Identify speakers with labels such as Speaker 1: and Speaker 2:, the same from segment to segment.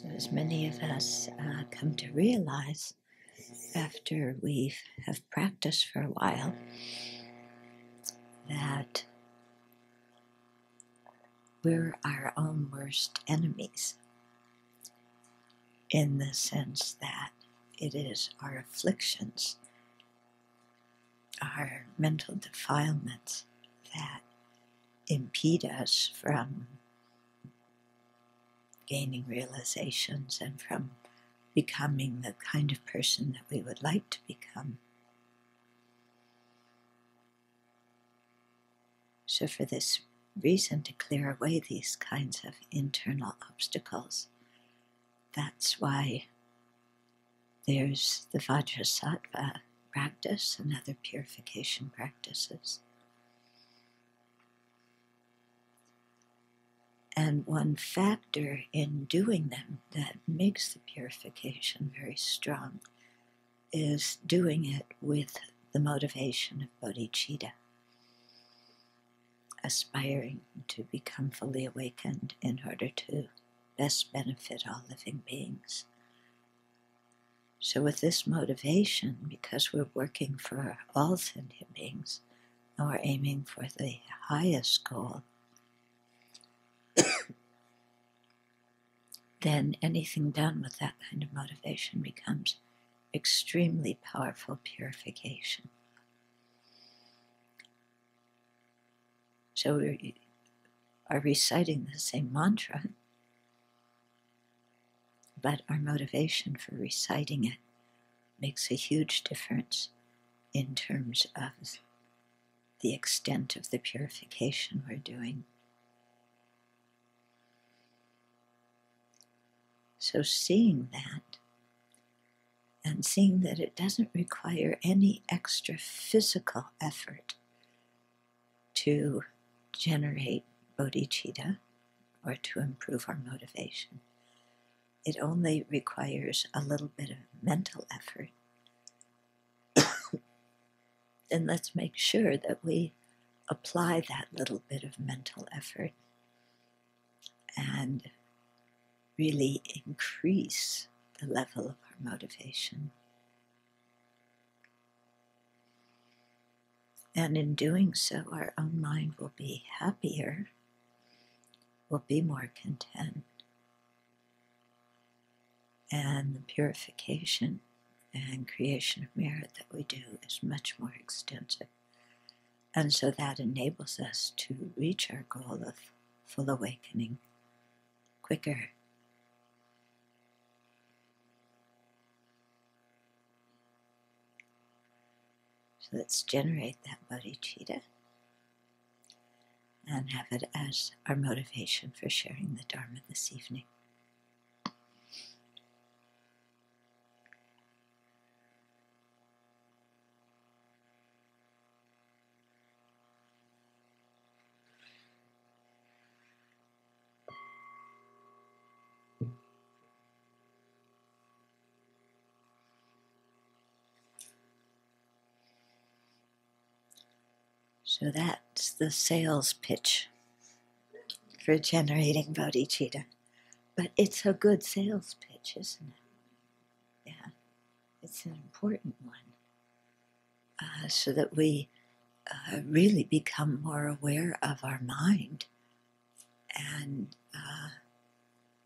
Speaker 1: So as many of us come to realize after we have practiced for a while that we're our own worst enemies, in the sense that it is our afflictions, our mental defilements that impede us from gaining realizations and from becoming the kind of person that we would like to become. So for this reason, to clear away these kinds of internal obstacles, that's why there's the Vajrasattva practice and other purification practices. And one factor in doing them that makes the purification very strong is doing it with the motivation of bodhicitta, aspiring to become fully awakened in order to best benefit all living beings. So with this motivation, because we're working for all sentient beings, and we're aiming for the highest goal, then anything done with that kind of motivation becomes extremely powerful purification. So we are reciting the same mantra, but our motivation for reciting it makes a huge difference in terms of the extent of the purification we're doing. So seeing that, and seeing that it doesn't require any extra physical effort to generate bodhicitta or to improve our motivation. It only requires a little bit of mental effort. Then let's make sure that we apply that little bit of mental effort and really increase the level of our motivation. And in doing so, our own mind will be happier, will be more content, and the purification and creation of merit that we do is much more extensive. And so that enables us to reach our goal of full awakening quicker. So let's generate that bodhicitta and have it as our motivation for sharing the Dharma this evening. So that's the sales pitch for generating bodhicitta. But it's a good sales pitch, isn't it? Yeah, it's an important one. So that we really become more aware of our mind and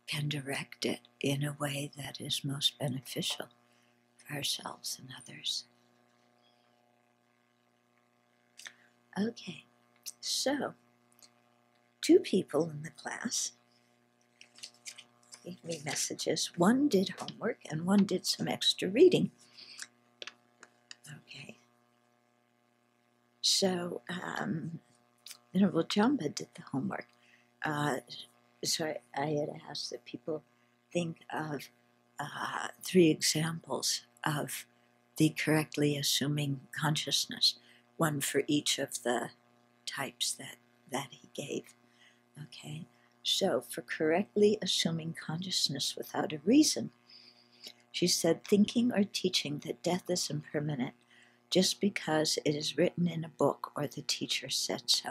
Speaker 1: can direct it in a way that is most beneficial for ourselves and others. Okay, so 2 people in the class gave me messages. One did homework and one did some extra reading. Okay. So, Venerable Jamba did the homework. So I had asked that people think of 3 examples of the correctly assuming consciousness, one for each of the types that he gave. Okay, so for correctly assuming consciousness without a reason, she said, thinking or teaching that death is impermanent just because it is written in a book or the teacher said so.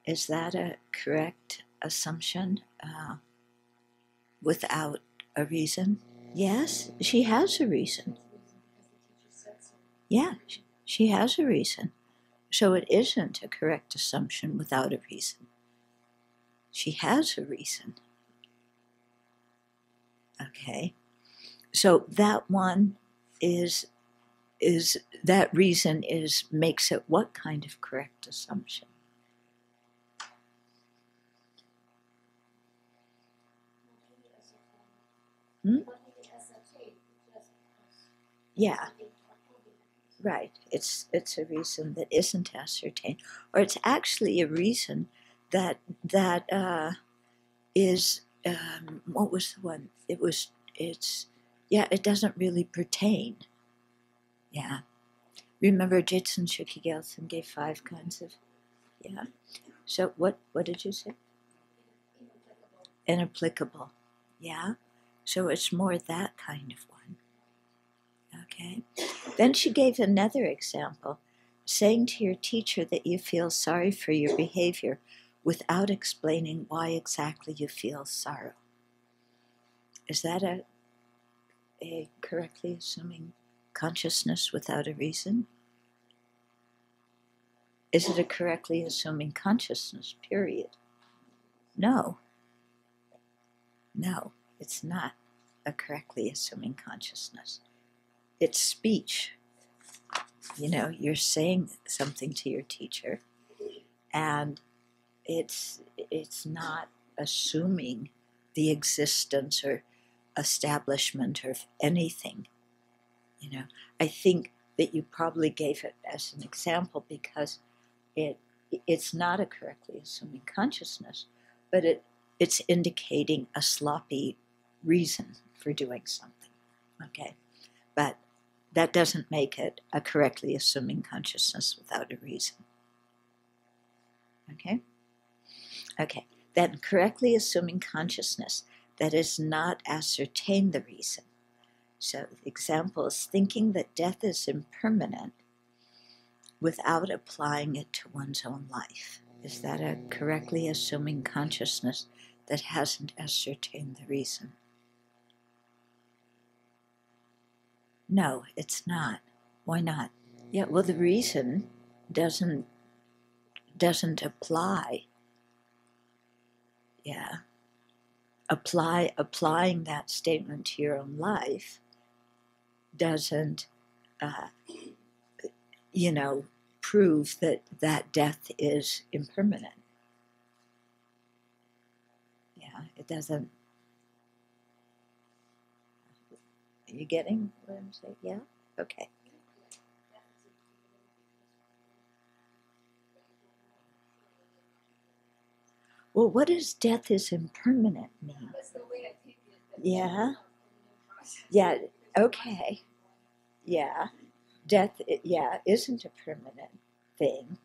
Speaker 1: Is that a correct assumption? without a reason. Yes, she has a reason. Yeah, she has a reason. So it isn't a correct assumption without a reason. She has a reason. Okay. So that one is that reason makes it what kind of correct assumption? Hmm? Yeah, right. It's a reason that isn't ascertained, or it's actually a reason that is what was the one? It doesn't really pertain. Yeah. Remember Jitsun Shuki Gelsen gave 5 kinds of, yeah. So what did you say? Inapplicable. Yeah. So it's more that kind of one. Okay. Then she gave another example, saying to your teacher that you feel sorry for your behavior without explaining why exactly you feel sorrow. Is that a correctly assuming consciousness without a reason? Is it a correctly assuming consciousness, period? No. No, it's not a correctly assuming consciousness. It's speech. You know, you're saying something to your teacher, and it's not assuming the existence or establishment of anything. You know, I think that you probably gave it as an example because it's not a correctly assuming consciousness, but it's indicating a sloppy reason for doing something. Okay, but that doesn't make it a correctly assuming consciousness without a reason. Okay? Okay, then correctly assuming consciousness that is not ascertain the reason. So the example is thinking that death is impermanent without applying it to one's own life. Is that a correctly assuming consciousness that hasn't ascertained the reason? No, it's not. Why not? Yeah, well, the reason doesn't apply. Yeah. Applying that statement to your own life doesn't, prove that death is impermanent. Yeah, it doesn't. Are you getting what I'm saying? Yeah? Okay. Well, what does death is impermanent mean? Yeah? Yeah, okay. Yeah. Death, isn't a permanent thing,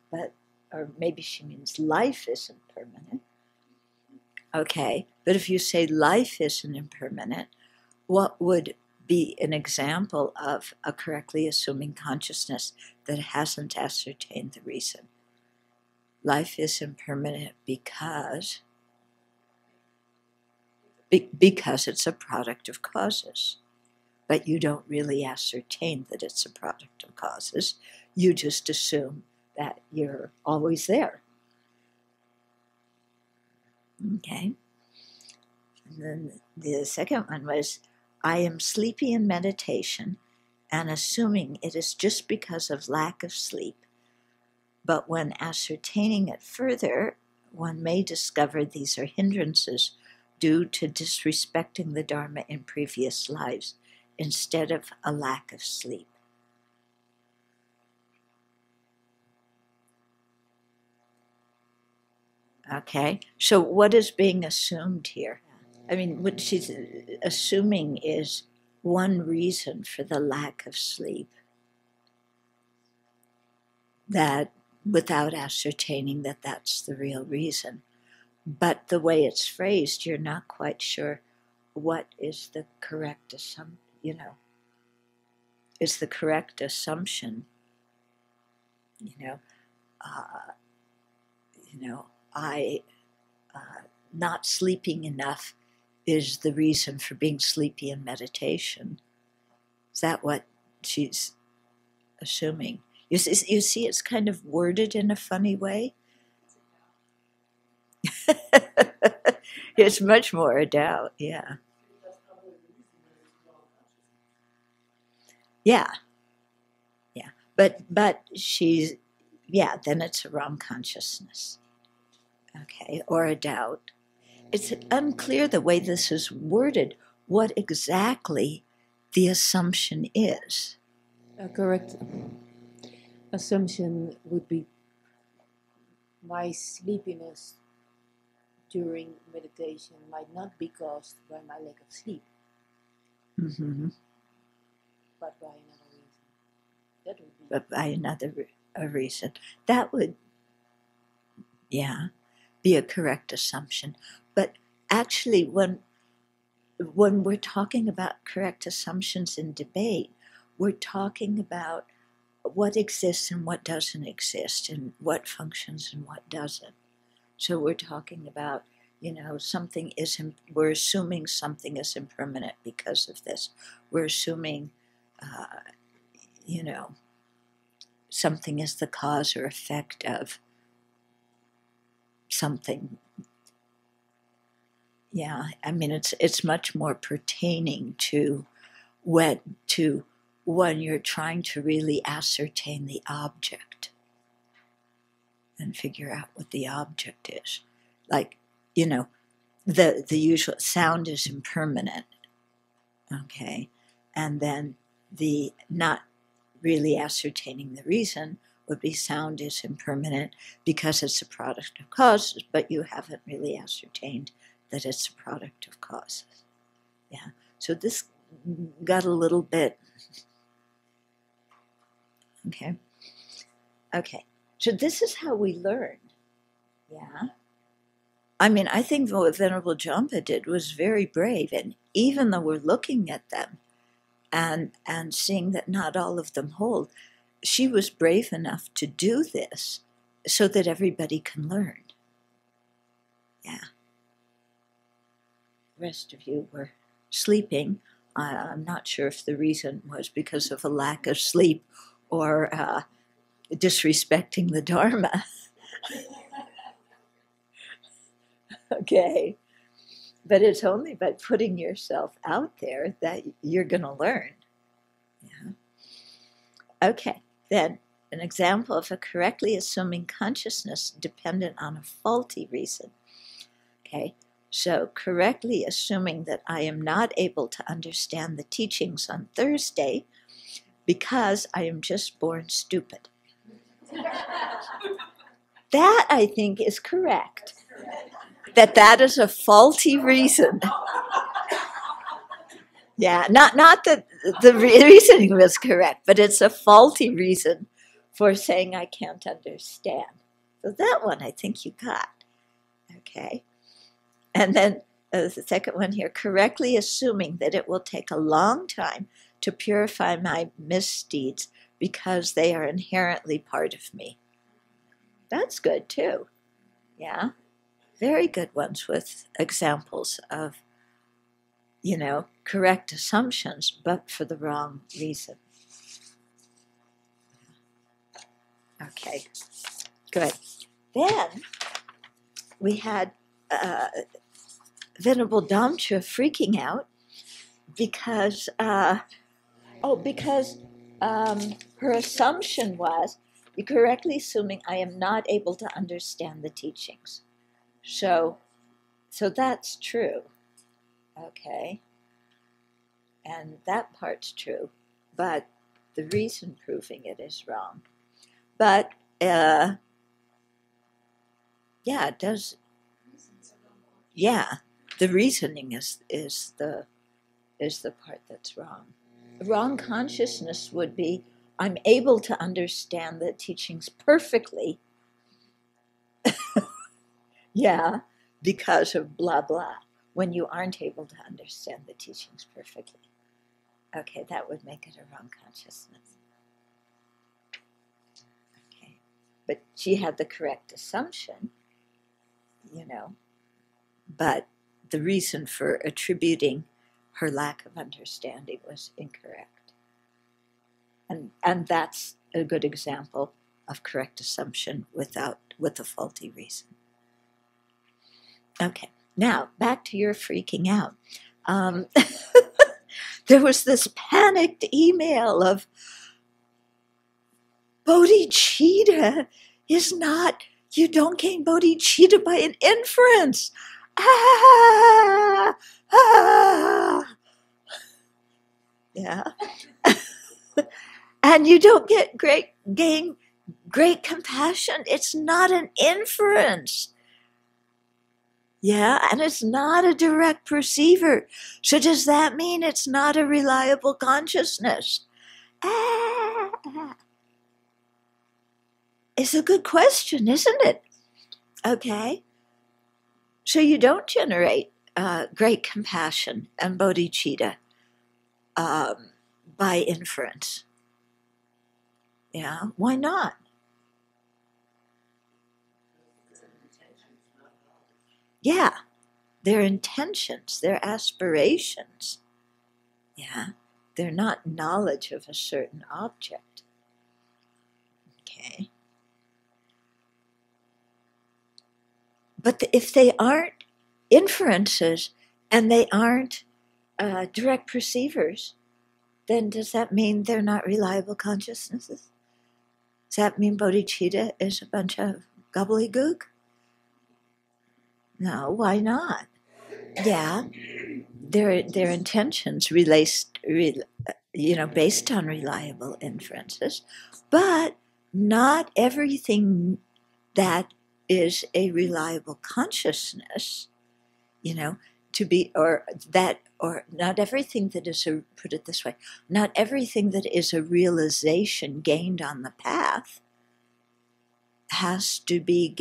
Speaker 1: or maybe she means life isn't permanent. Okay, but if you say life isn't impermanent, what would be an example of a correctly assuming consciousness that hasn't ascertained the reason? Life is impermanent because it's a product of causes. But you don't really ascertain that it's a product of causes. You just assume that you're always there. Okay? And then the second one was, I am sleepy in meditation and assuming it is just because of lack of sleep. But when ascertaining it further, one may discover these are hindrances due to disrespecting the Dharma in previous lives instead of a lack of sleep. Okay, so what is being assumed here? I mean, what she's assuming is one reason for the lack of sleep, that without ascertaining that that's the real reason. But the way it's phrased, you're not quite sure what is the correct assumption, is the correct assumption, I not sleeping enough is the reason for being sleepy in meditation. Is that what she's assuming? You see, it's kind of worded in a funny way. It's much more a doubt, yeah. Yeah, yeah. But she's, yeah, then it's a wrong consciousness, okay, or a doubt. It's unclear the way this is worded what exactly the assumption is.
Speaker 2: A correct assumption would be my sleepiness during meditation might not be caused by my lack of sleep, but by another reason. That would be.
Speaker 1: But by another reason. That would, yeah, be a correct assumption. But actually, when we're talking about correct assumptions in debate, we're talking about what exists and what doesn't exist, and what functions and what doesn't. So we're talking about, something isn't, we're assuming something is impermanent because of this. We're assuming, something is the cause or effect of something. Yeah, I mean, it's much more pertaining to when you're trying to really ascertain the object and figure out what the object is. Like, the usual sound is impermanent, okay? And then the not really ascertaining the reason would be sound is impermanent because it's a product of causes, but you haven't really ascertained that it's a product of causes. Yeah. So this got a little bit. Okay. So this is how we learn. Yeah. I mean, I think what Venerable Jampa did was very brave, and even though we're looking at them and seeing that not all of them hold, she was brave enough to do this so that everybody can learn. Yeah. The rest of you were sleeping. I'm not sure if the reason was because of a lack of sleep or disrespecting the Dharma. Okay. But it's only by putting yourself out there that you're going to learn. Yeah. Okay. Then, an example of a correctly assuming consciousness dependent on a faulty reason. Okay. So, correctly assuming that I am not able to understand the teachings on Thursday because I am just born stupid. That, I think, is correct. That is a faulty reason. Yeah, not that the reasoning was correct, but it's a faulty reason for saying I can't understand. So that one I think you got. Okay. And then the second one here, correctly assuming that it will take a long time to purify my misdeeds because they are inherently part of me. That's good too. Yeah. Very good ones with examples of, correct assumptions, but for the wrong reason. Okay, good. Then we had Venerable Damcha freaking out because her assumption was, you're correctly assuming I am not able to understand the teachings. So that's true, okay, and that part's true, but the reason proving it is wrong. But yeah, it does. Yeah, the reasoning is the part that's wrong. Wrong consciousness would be, I'm able to understand the teachings perfectly. Yeah, because of blah, blah, when you aren't able to understand the teachings perfectly. Okay, that would make it a wrong consciousness. Okay, but she had the correct assumption, but the reason for attributing her lack of understanding was incorrect. And that's a good example of correct assumption with a faulty reason. Okay, now back to your freaking out. There was this panicked email of bodhicitta is not, you don't gain bodhicitta by an inference. Ah, ah. Yeah. And you don't gain great compassion. It's not an inference. Yeah, and it's not a direct perceiver. So does that mean it's not a reliable consciousness? It's a good question, isn't it? Okay. So you don't generate great compassion and bodhicitta by inference. Yeah, why not? Yeah, their intentions, their aspirations. Yeah, they're not knowledge of a certain object. Okay. But if they aren't inferences and they aren't direct perceivers, then does that mean they're not reliable consciousnesses? Does that mean bodhicitta is a bunch of gobbledygook? No, why not? Yeah, their intentions based on reliable inferences, but not everything that is a reliable consciousness, to be, or not everything that is put it this way, not everything that is a realization gained on the path has to be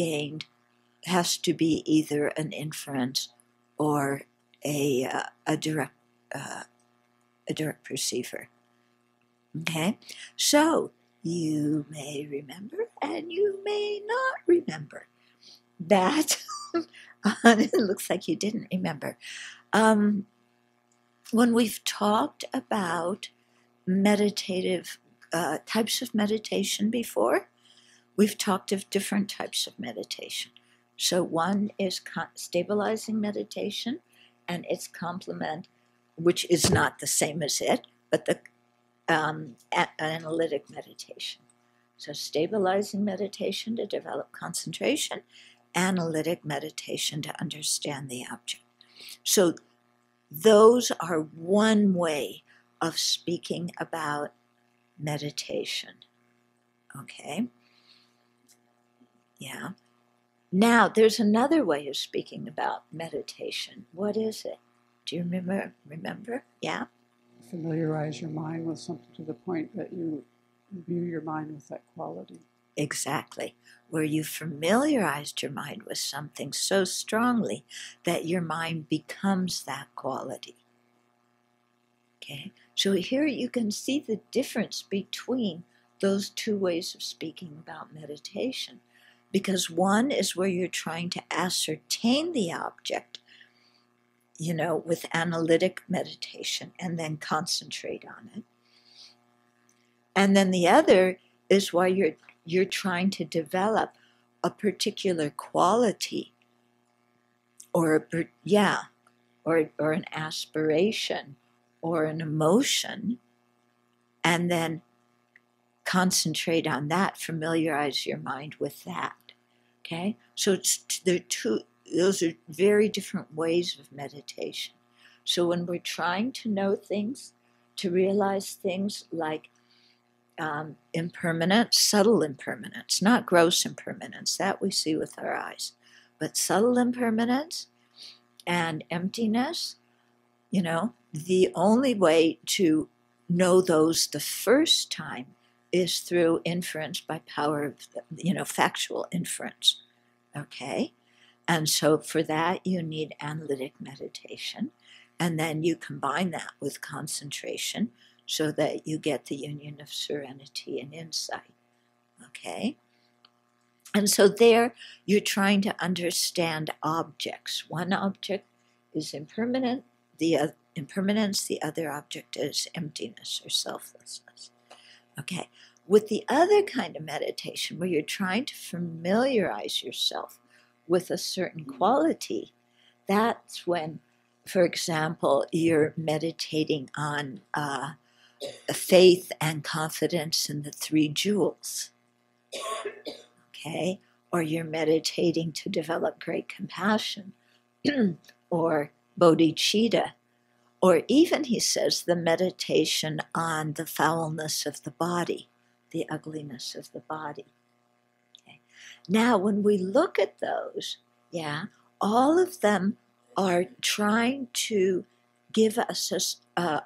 Speaker 1: either an inference or a direct perceiver. Okay, so you may remember and you may not remember that. It looks like you didn't remember. When we've talked about meditative types of meditation before, we've talked of different types of meditation. So one is stabilizing meditation and its complement, which is not the same as it, but the analytic meditation. So stabilizing meditation to develop concentration, analytic meditation to understand the object. So those are one way of speaking about meditation. Okay? Yeah. Now, there's another way of speaking about meditation. What is it? Do you remember? Yeah?
Speaker 3: Familiarize your mind with something to the point that you view your mind with that quality.
Speaker 1: Exactly. Where you familiarized your mind with something so strongly that your mind becomes that quality. Okay? So here you can see the difference between those two ways of speaking about meditation. Because one is where you're trying to ascertain the object, with analytic meditation and then concentrate on it. And then the other is why you're trying to develop a particular quality or an aspiration or an emotion, and then concentrate on that, familiarize your mind with that. Okay? So those are very different ways of meditation. So when we're trying to know things, to realize things like impermanence, subtle impermanence, not gross impermanence, that we see with our eyes, but subtle impermanence and emptiness, the only way to know those the first time is through inference by power of, factual inference. Okay? And so for that, you need analytic meditation. And then you combine that with concentration so that you get the union of serenity and insight. Okay? And so there, you're trying to understand objects. One object is impermanence, the other object is emptiness or selflessness. Okay. With the other kind of meditation, where you're trying to familiarize yourself with a certain quality, that's when, for example, you're meditating on faith and confidence in the three jewels. Okay. Or you're meditating to develop great compassion, or bodhicitta, or even, he says, the meditation on the foulness of the body, the ugliness of the body. Okay. Now, when we look at those, all of them are trying to give us a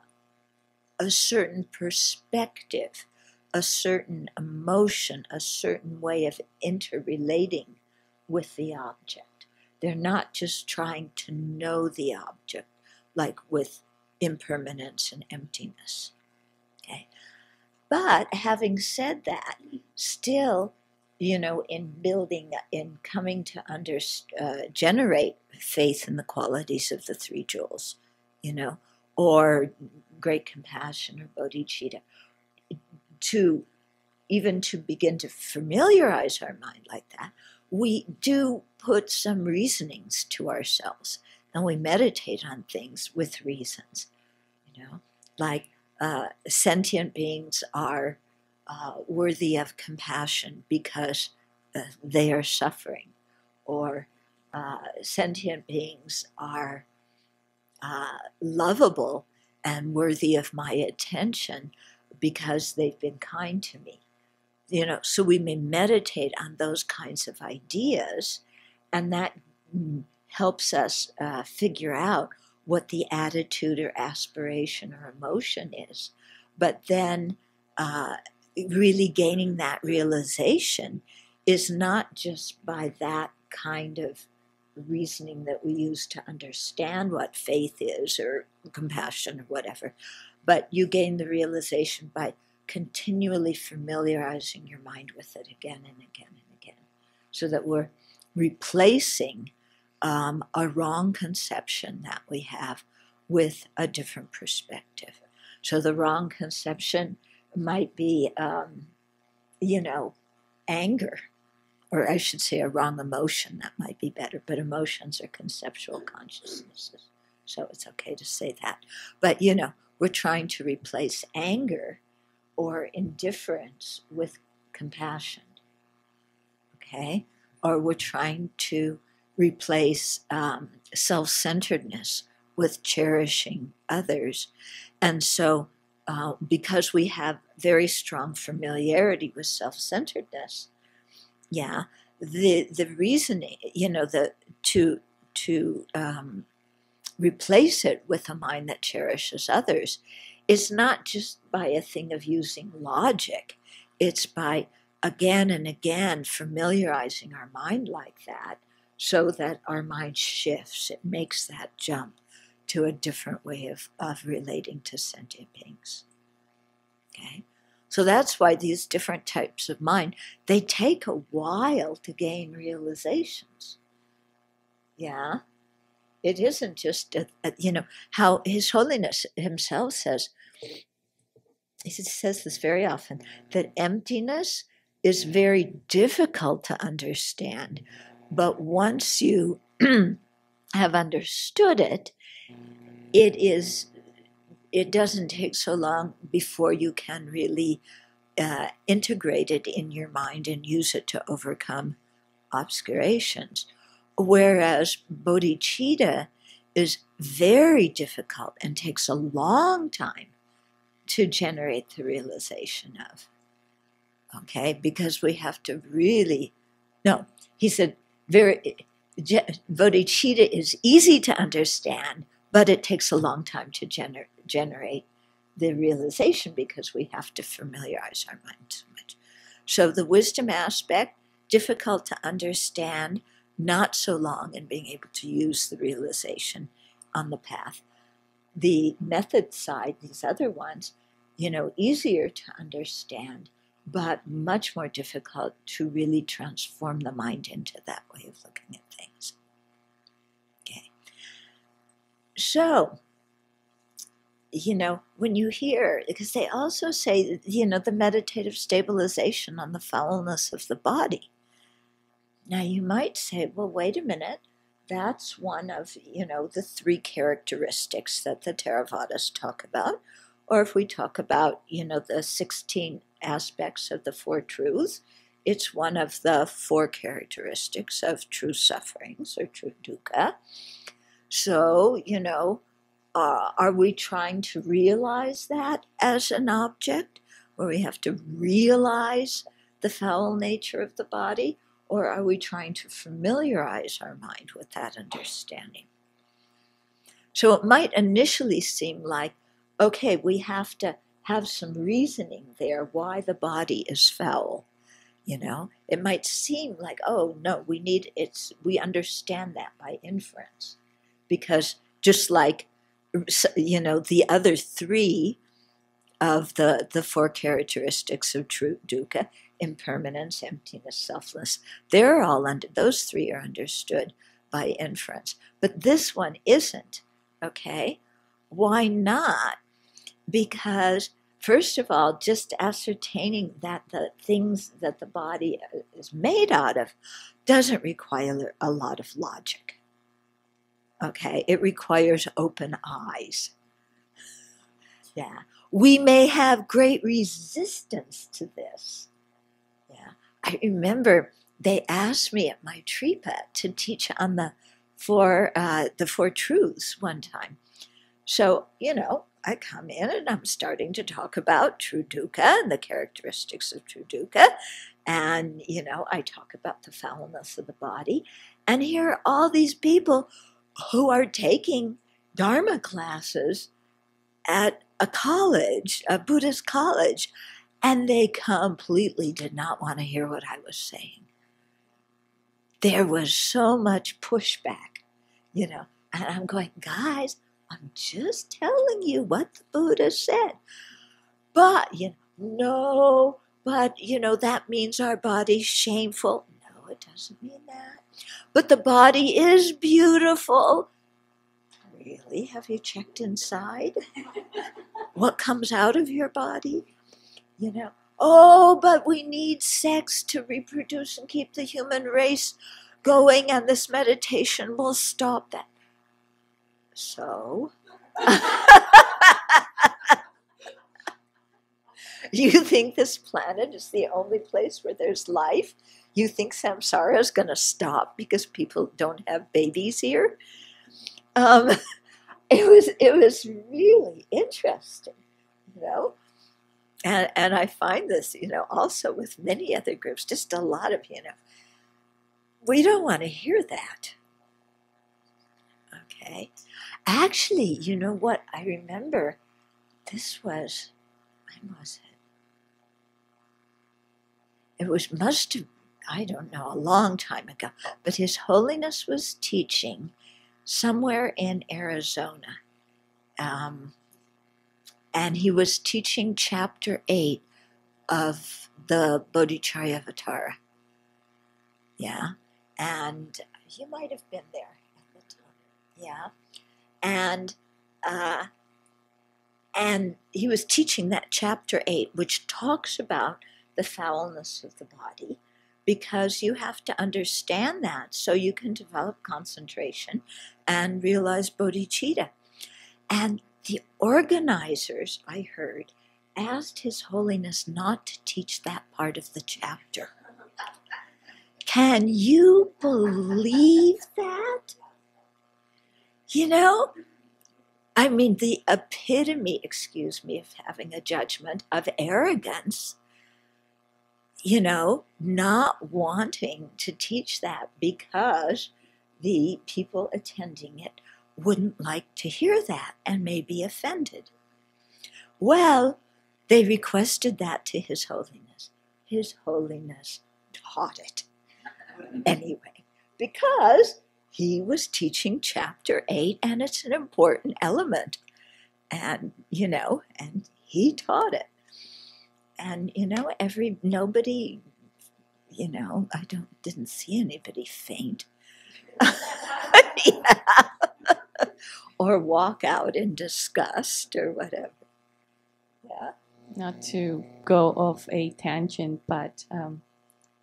Speaker 1: certain perspective, a certain emotion, a certain way of interrelating with the object. They're not just trying to know the object, like with impermanence and emptiness. Okay. But having said that, still, in building, in coming to generate faith in the qualities of the three jewels, or great compassion or bodhicitta, to begin to familiarize our mind like that, we do put some reasonings to ourselves, and we meditate on things with reasons, like sentient beings are worthy of compassion because they are suffering, or sentient beings are lovable and worthy of my attention because they've been kind to me. So we may meditate on those kinds of ideas, and that helps us figure out what the attitude or aspiration or emotion is. But then really gaining that realization is not just by that kind of reasoning that we use to understand what faith is or compassion or whatever, but you gain the realization by continually familiarizing your mind with it again and again and again, so that we're replacing a wrong conception that we have with a different perspective. So the wrong conception might be, anger, or I should say a wrong emotion. That might be better, but emotions are conceptual consciousnesses, so it's okay to say that. But, we're trying to replace anger or indifference with compassion, okay? Or we're trying to replace self-centeredness with cherishing others. And so because we have very strong familiarity with self-centeredness, the reasoning, to replace it with a mind that cherishes others is not just by a thing of using logic. It's by again and again familiarizing our mind like that, so that our mind shifts. It makes that jump to a different way of relating to sentient beings. Okay? So that's why these different types of mind, they take a while to gain realizations. Yeah? It isn't just, how His Holiness himself says, he says this very often, that emptiness is very difficult to understand. But once you have understood it, it doesn't take so long before you can really integrate it in your mind and use it to overcome obscurations. Whereas bodhicitta is very difficult and takes a long time to generate the realization of. Okay, because we have to really, no, he said, bodhicitta is easy to understand, but it takes a long time to generate the realization, because we have to familiarize our mind so much. So the wisdom aspect, difficult to understand, not so long in being able to use the realization on the path. The method side, these other ones, easier to understand, but much more difficult to really transform the mind into that way of looking at things. Okay. So, when you hear, because they also say, the meditative stabilization on the foulness of the body. Now you might say, well, wait a minute, that's one of, the 3 characteristics that the Theravadas talk about. Or if we talk about, the 16 aspects of the 4 truths, it's one of the 4 characteristics of true sufferings or true dukkha. So, are we trying to realize that as an object, where we have to realize the foul nature of the body? Or are we trying to familiarize our mind with that understanding? So it might initially seem like, okay, we have to have some reasoning there why the body is foul. It might seem like, oh no, we understand that by inference. Because just like, the other 3 of the 4 characteristics of true dukkha, impermanence, emptiness, selfless, those 3 are understood by inference. But this one isn't, okay? Why not? Because, first of all, just ascertaining that the things that the body is made out of doesn't require a lot of logic. Okay, it requires open eyes. Yeah, we may have great resistance to this. Yeah, I remember they asked me at my tripa to teach on the 4 truths one time. So, I come in and I'm starting to talk about true dukkha and the characteristics of true dukkha. And, I talk about the foulness of the body. And here are all these people who are taking Dharma classes at a college, a Buddhist college, and they completely did not want to hear what I was saying. There was so much pushback, and I'm going, guys, I'm just telling you what the Buddha said. But, no, but, that means our body's shameful. No, it doesn't mean that. But the body is beautiful. Really? Have you checked inside? What comes out of your body? Oh, but we need sex to reproduce and keep the human race going, and this meditation will stop that. So? You think this planet is the only place where there's life? You think samsara is going to stop because people don't have babies here? It was really interesting, and I find this, also with many other groups, just a lot of, we don't want to hear that. Okay. Actually, you know what? I remember this was, when was it? Must have, I don't know, a long time ago. But His Holiness was teaching somewhere in Arizona. And he was teaching chapter 8 of the Bodhicharyavatara. Yeah. And you might have been there at the time. Yeah. And he was teaching that chapter 8, which talks about the foulness of the body, because you have to understand that so you can develop concentration and realize bodhicitta. And the organizers, I heard, asked His Holiness not to teach that part of the chapter. Can you believe that? I mean, the epitome, excuse me, of having a judgment of arrogance, not wanting to teach that because the people attending it wouldn't like to hear that and may be offended. Well, they requested that to His Holiness. His Holiness taught it anyway, because he was teaching chapter 8, and it's an important element. And, and he taught it. And, nobody, I didn't see anybody faint. Yeah. or walk out in disgust or whatever. Yeah.
Speaker 4: Not to go off a tangent, but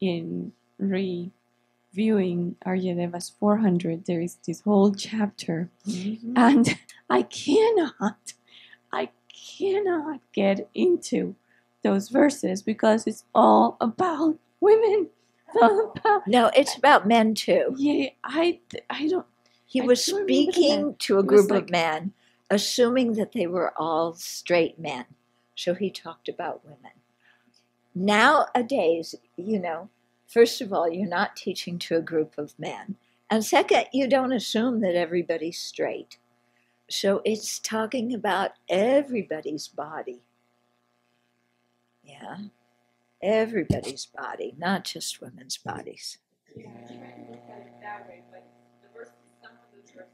Speaker 4: in reviewing Aryadeva's 400, there is this whole chapter, and I cannot get into those verses because it's all about women.
Speaker 1: No, it's about men too.
Speaker 4: Yeah, I don't.
Speaker 1: He was speaking to a group of men, assuming that they were all straight men. So he talked about women. Nowadays, first of all, you're not teaching to a group of men. And second, you don't assume that everybody's straight. So it's talking about everybody's body. Yeah. Everybody's body, not just women's bodies.
Speaker 4: Yeah, I try to look at it that way, but some of those verses are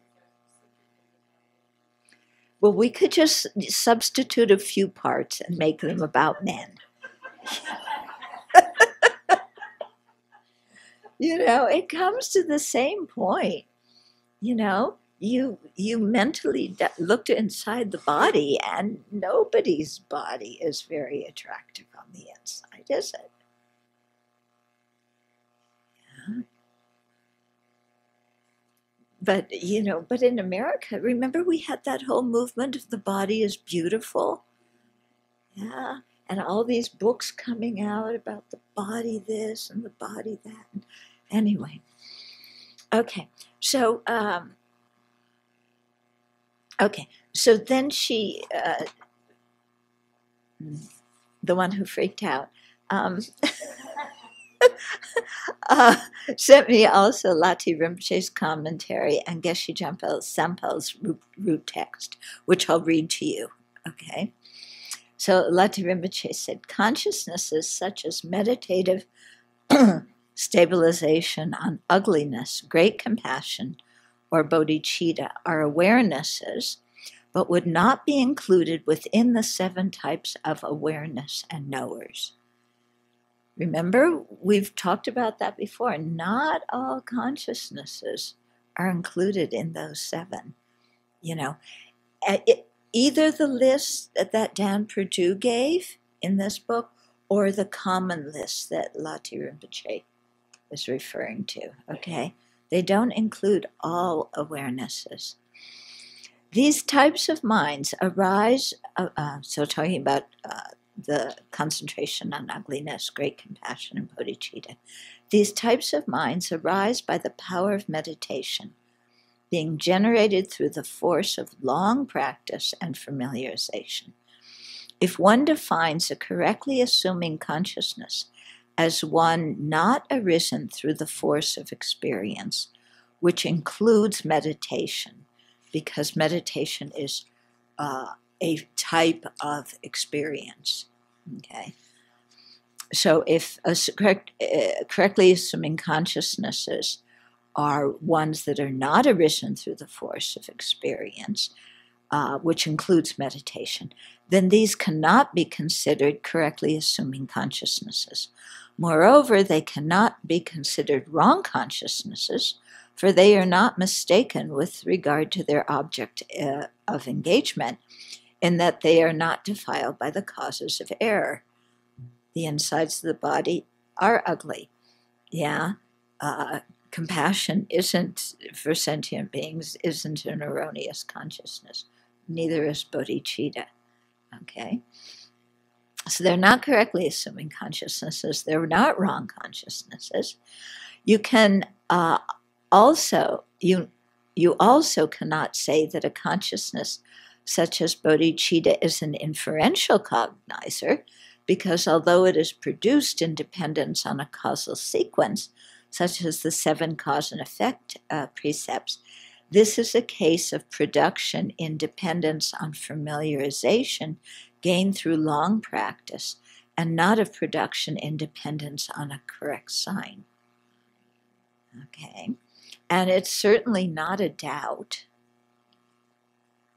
Speaker 1: Well, we could just substitute a few parts and make them about men. It comes to the same point. You mentally looked inside the body, and nobody's body is very attractive on the inside, is it? Yeah. But in America, remember we had that whole movement of the body is beautiful? Yeah. And all these books coming out about the body this and the body that. Anyway. Okay. So, so then she, the one who freaked out, sent me also Lati Rinpoche's commentary and Geshe Sampel's root text, which I'll read to you, okay? So Lati Rinpoche said, consciousnesses such as meditative stabilization on ugliness, great compassion, or bodhicitta are awarenesses, but would not be included within the 7 types of awareness and knowers. Remember, we've talked about that before. Not all consciousnesses are included in those 7. Either the list that Dan Perdue gave in this book or the common list that Lati Rinpoche is referring to, okay? They don't include all awarenesses. These types of minds arise, so talking about the concentration on ugliness, great compassion, and bodhicitta. These types of minds arise by the power of meditation, being generated through the force of long practice and familiarization. If one defines a correctly assuming consciousness as one not arisen through the force of experience, which includes meditation, because meditation is a type of experience, okay? So if correctly assuming consciousnesses are ones that are not arisen through the force of experience, which includes meditation, then these cannot be considered correctly assuming consciousnesses. Moreover, they cannot be considered wrong consciousnesses, for they are not mistaken with regard to their object of engagement, in that they are not defiled by the causes of error. The insides of the body are ugly. Yeah, compassion isn't, for sentient beings, isn't an erroneous consciousness. Neither is bodhicitta. Okay? So they're not correctly assuming consciousnesses. They're not wrong consciousnesses. You can also cannot say that a consciousness such as bodhicitta is an inferential cognizer, because although it is produced in dependence on a causal sequence, such as the 7 cause and effect precepts, this is a case of production in dependence on familiarization gained through long practice, and not of production in dependence on a correct sign. Okay? And it's certainly not a doubt.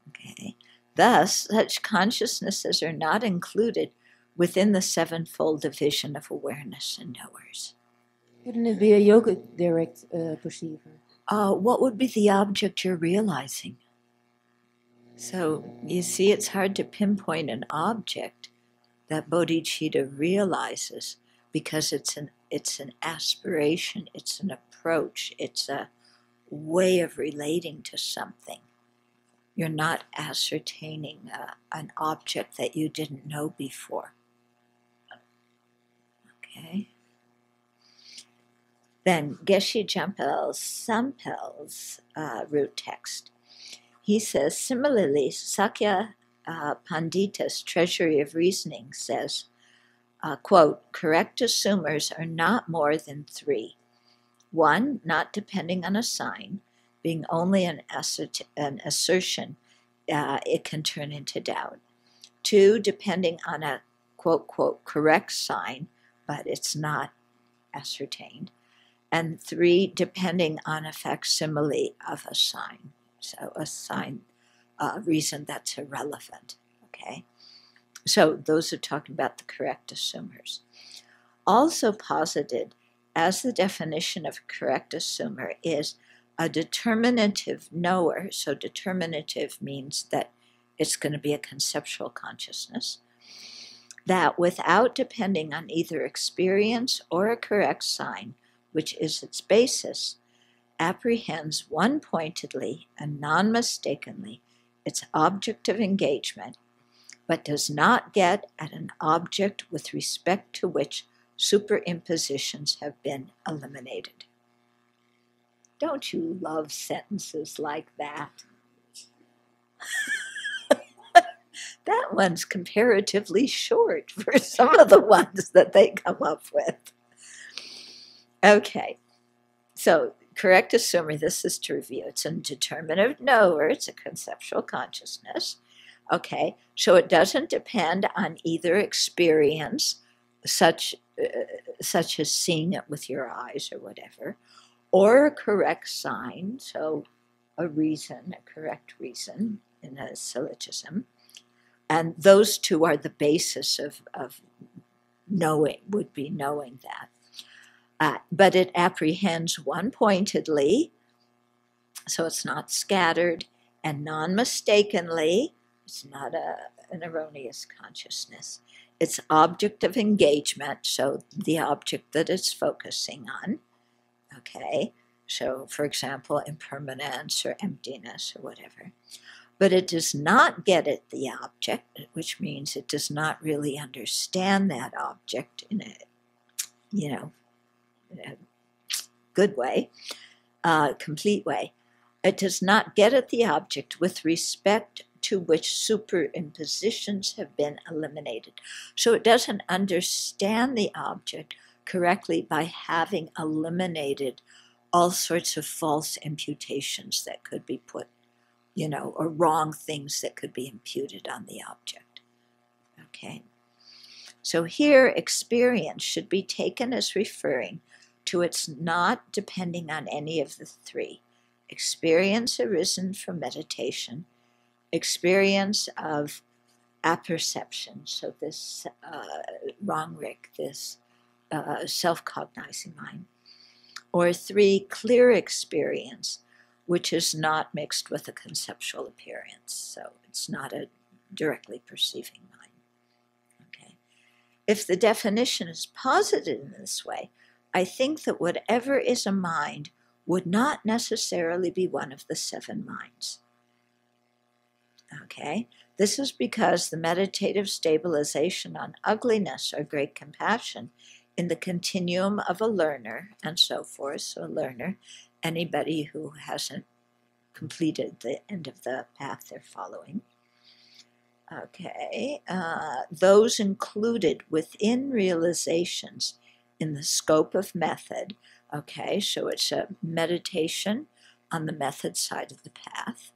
Speaker 1: Okay? Thus, such consciousnesses are not included within the 7-fold division of awareness and knowers.
Speaker 2: Wouldn't it be a yogic direct perceiver?
Speaker 1: What would be the object you're realizing? So you see, it's hard to pinpoint an object that bodhicitta realizes because it's an aspiration, it's an approach, it's a way of relating to something. You're not ascertaining an object that you didn't know before. Okay. Then Geshe Jempel Sampel's root text. He says, similarly, Sakya Pandita's Treasury of Reasoning says, quote, correct assumers are not more than three. One, not depending on a sign, being only an assertion, it can turn into doubt. Two, depending on a quote, quote, correct sign, but it's not ascertained. And three, depending on a facsimile of a sign. So a sign, reason that's irrelevant, okay? So those are talking about the correct assumers. Also posited as the definition of a correct assumer is a determinative knower. So determinative means that it's going to be a conceptual consciousness, that without depending on either experience or a correct sign, which is its basis, apprehends one-pointedly and non-mistakenly its object of engagement, but does not get at an object with respect to which superimpositions have been eliminated. Don't you love sentences like that? That one's comparatively short for some of the ones that they come up with. Okay, so correct assumer, this is to review. It's a determinative knower, it's a conceptual consciousness. Okay, so it doesn't depend on either experience, such as seeing it with your eyes or whatever, or a correct sign, so a reason, a correct reason in a syllogism. And those two are the basis of knowing, would be knowing that. But it apprehends one-pointedly, so it's not scattered, and non-mistakenly, it's not an erroneous consciousness. It's object of engagement, so the object that it's focusing on, okay? So, for example, impermanence or emptiness or whatever. But it does not get at the object, which means it does not really understand that object in a, a good way, complete way. It does not get at the object with respect to which superimpositions have been eliminated. So it doesn't understand the object correctly by having eliminated all sorts of false imputations that could be put, or wrong things that could be imputed on the object. Okay. So here, experience should be taken as referring to its not depending on any of the three. Experience arisen from meditation, experience of apperception, so this Rangrik, this self-cognizing mind, or three, clear experience, which is not mixed with a conceptual appearance, so it's not a directly perceiving mind. Okay. If the definition is posited in this way, I think that whatever is a mind would not necessarily be one of the seven minds. Okay, this is because the meditative stabilization on ugliness or great compassion in the continuum of a learner and so forth. So a learner, anybody who hasn't completed the end of the path they're following. Okay, those included within realizations in the scope of method. Okay, so it's a meditation on the method side of the path.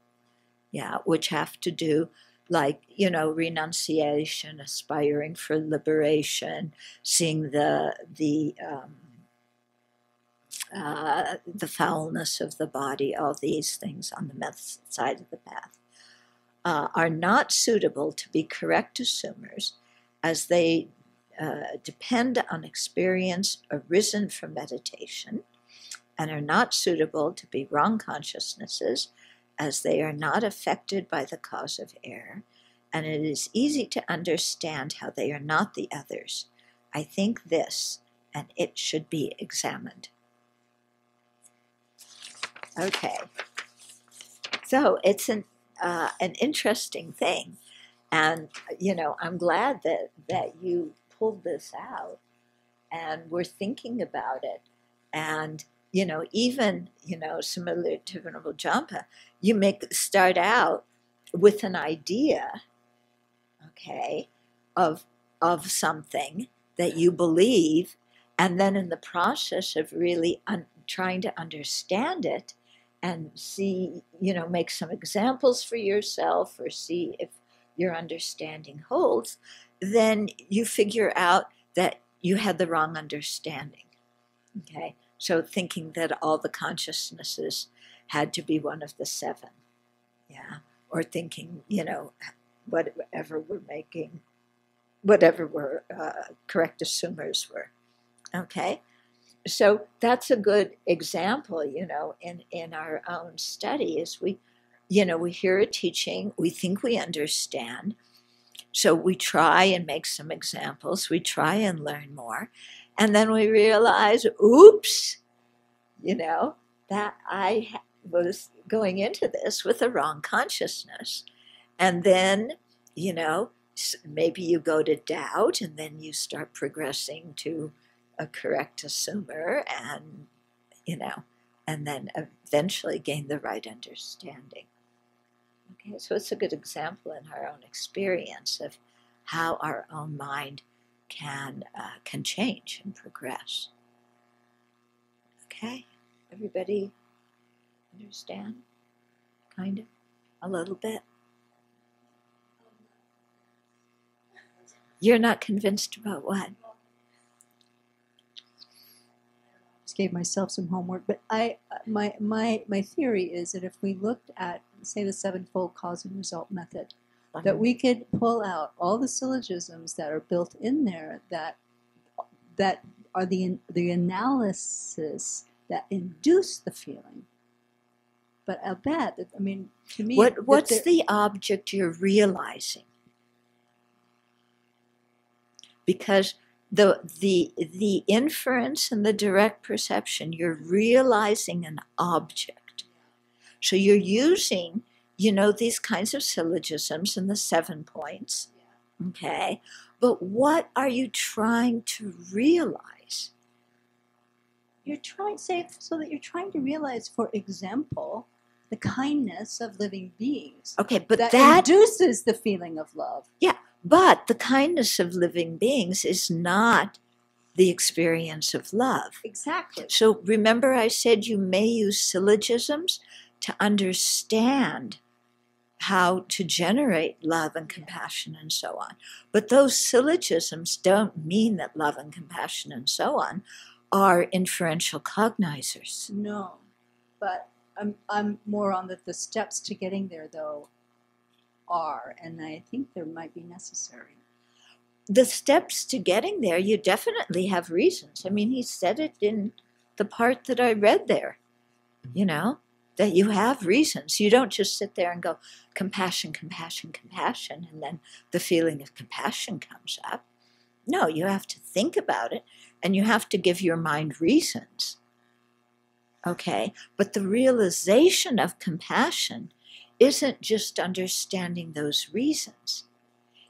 Speaker 1: Yeah, which have to do like, renunciation, aspiring for liberation, seeing the foulness of the body, all these things on the method side of the path, are not suitable to be correct assumers as they depend on experience arisen from meditation and are not suitable to be wrong consciousnesses as they are not affected by the cause of error, and it is easy to understand how they are not the others. I think this, and it should be examined. Okay. So it's an interesting thing. And, I'm glad that you pulled this out and we're thinking about it. And, even, similar to Venerable Jampa, you start out with an idea, okay, of something that you believe, and then in the process of really trying to understand it and see, make some examples for yourself or see if your understanding holds, then you figure out that you had the wrong understanding. Okay, so thinking that all the consciousnesses had to be one of the seven, yeah, or thinking, whatever we're making, whatever we're correct assumers were. Okay, so that's a good example, in our own study is we hear a teaching, we think we understand, so we try and make some examples, we try and learn more, and then we realize, oops, that I was going into this with the wrong consciousness. And then, maybe you go to doubt, and then you start progressing to a correct assumer, and, and then eventually gain the right understanding. Okay, so it's a good example in our own experience of how our own mind can change and progress. Okay, everybody understand? Kind of? A little bit? You're not convinced about what?
Speaker 5: Just gave myself some homework, but my theory is that if we looked at, say, the sevenfold cause and result method, that we could pull out all the syllogisms that are built in there that are the analysis that induce the feeling. But I'll bet that, to me,
Speaker 1: what's the object you're realizing? Because the inference and the direct perception, you're realizing an object. So you're using, these kinds of syllogisms and the 7 points, okay? But what are you trying to realize?
Speaker 5: You're trying to realize, for example, the kindness of living beings.
Speaker 1: Okay, but
Speaker 5: that induces the feeling of love.
Speaker 1: Yeah, but the kindness of living beings is not the experience of love.
Speaker 5: Exactly.
Speaker 1: So remember I said you may use syllogisms to understand how to generate love and compassion and so on. But those syllogisms don't mean that love and compassion and so on are inferential cognizers.
Speaker 5: No, but I'm more on the steps to getting there, though, and I think there might be necessary.
Speaker 1: The steps to getting there, you definitely have reasons. He said it in the part that I read there, that you have reasons. You don't just sit there and go, compassion, compassion, compassion, and then the feeling of compassion comes up. No, you have to think about it, and you have to give your mind reasons. Okay, but the realization of compassion isn't just understanding those reasons.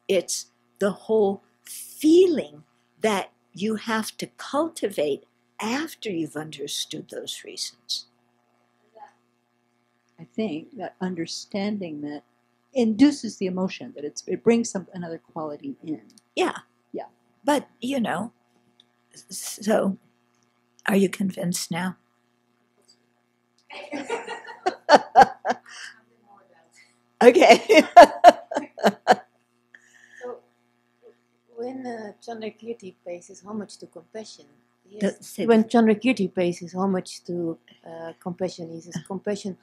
Speaker 1: It's the whole feeling that you have to cultivate after you've understood those reasons.
Speaker 5: I think that understanding that induces the emotion, that it brings another quality in.
Speaker 1: Yeah.
Speaker 5: Yeah.
Speaker 1: But, so are you convinced now? Okay.
Speaker 2: So, when Chandrakirti bases homage to compassion,
Speaker 1: When
Speaker 2: Chandrakirti bases homage to compassion, he says compassion,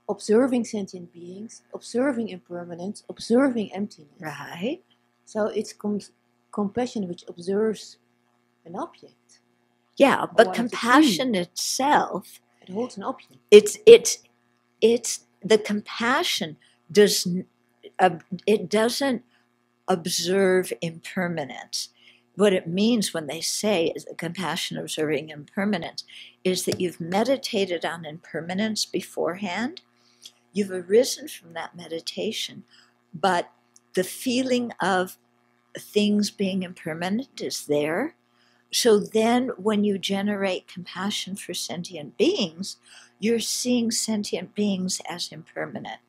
Speaker 2: observing sentient beings, observing impermanence, observing emptiness.
Speaker 1: Right.
Speaker 2: So it's compassion which observes an object.
Speaker 1: Yeah, but compassion itself,
Speaker 2: it holds an object.
Speaker 1: it's the compassion it doesn't observe impermanence. What it means when they say is compassion observing impermanence is that you've meditated on impermanence beforehand. You've arisen from that meditation, but the feeling of things being impermanent is there. So then when you generate compassion for sentient beings, you're seeing sentient beings as impermanent.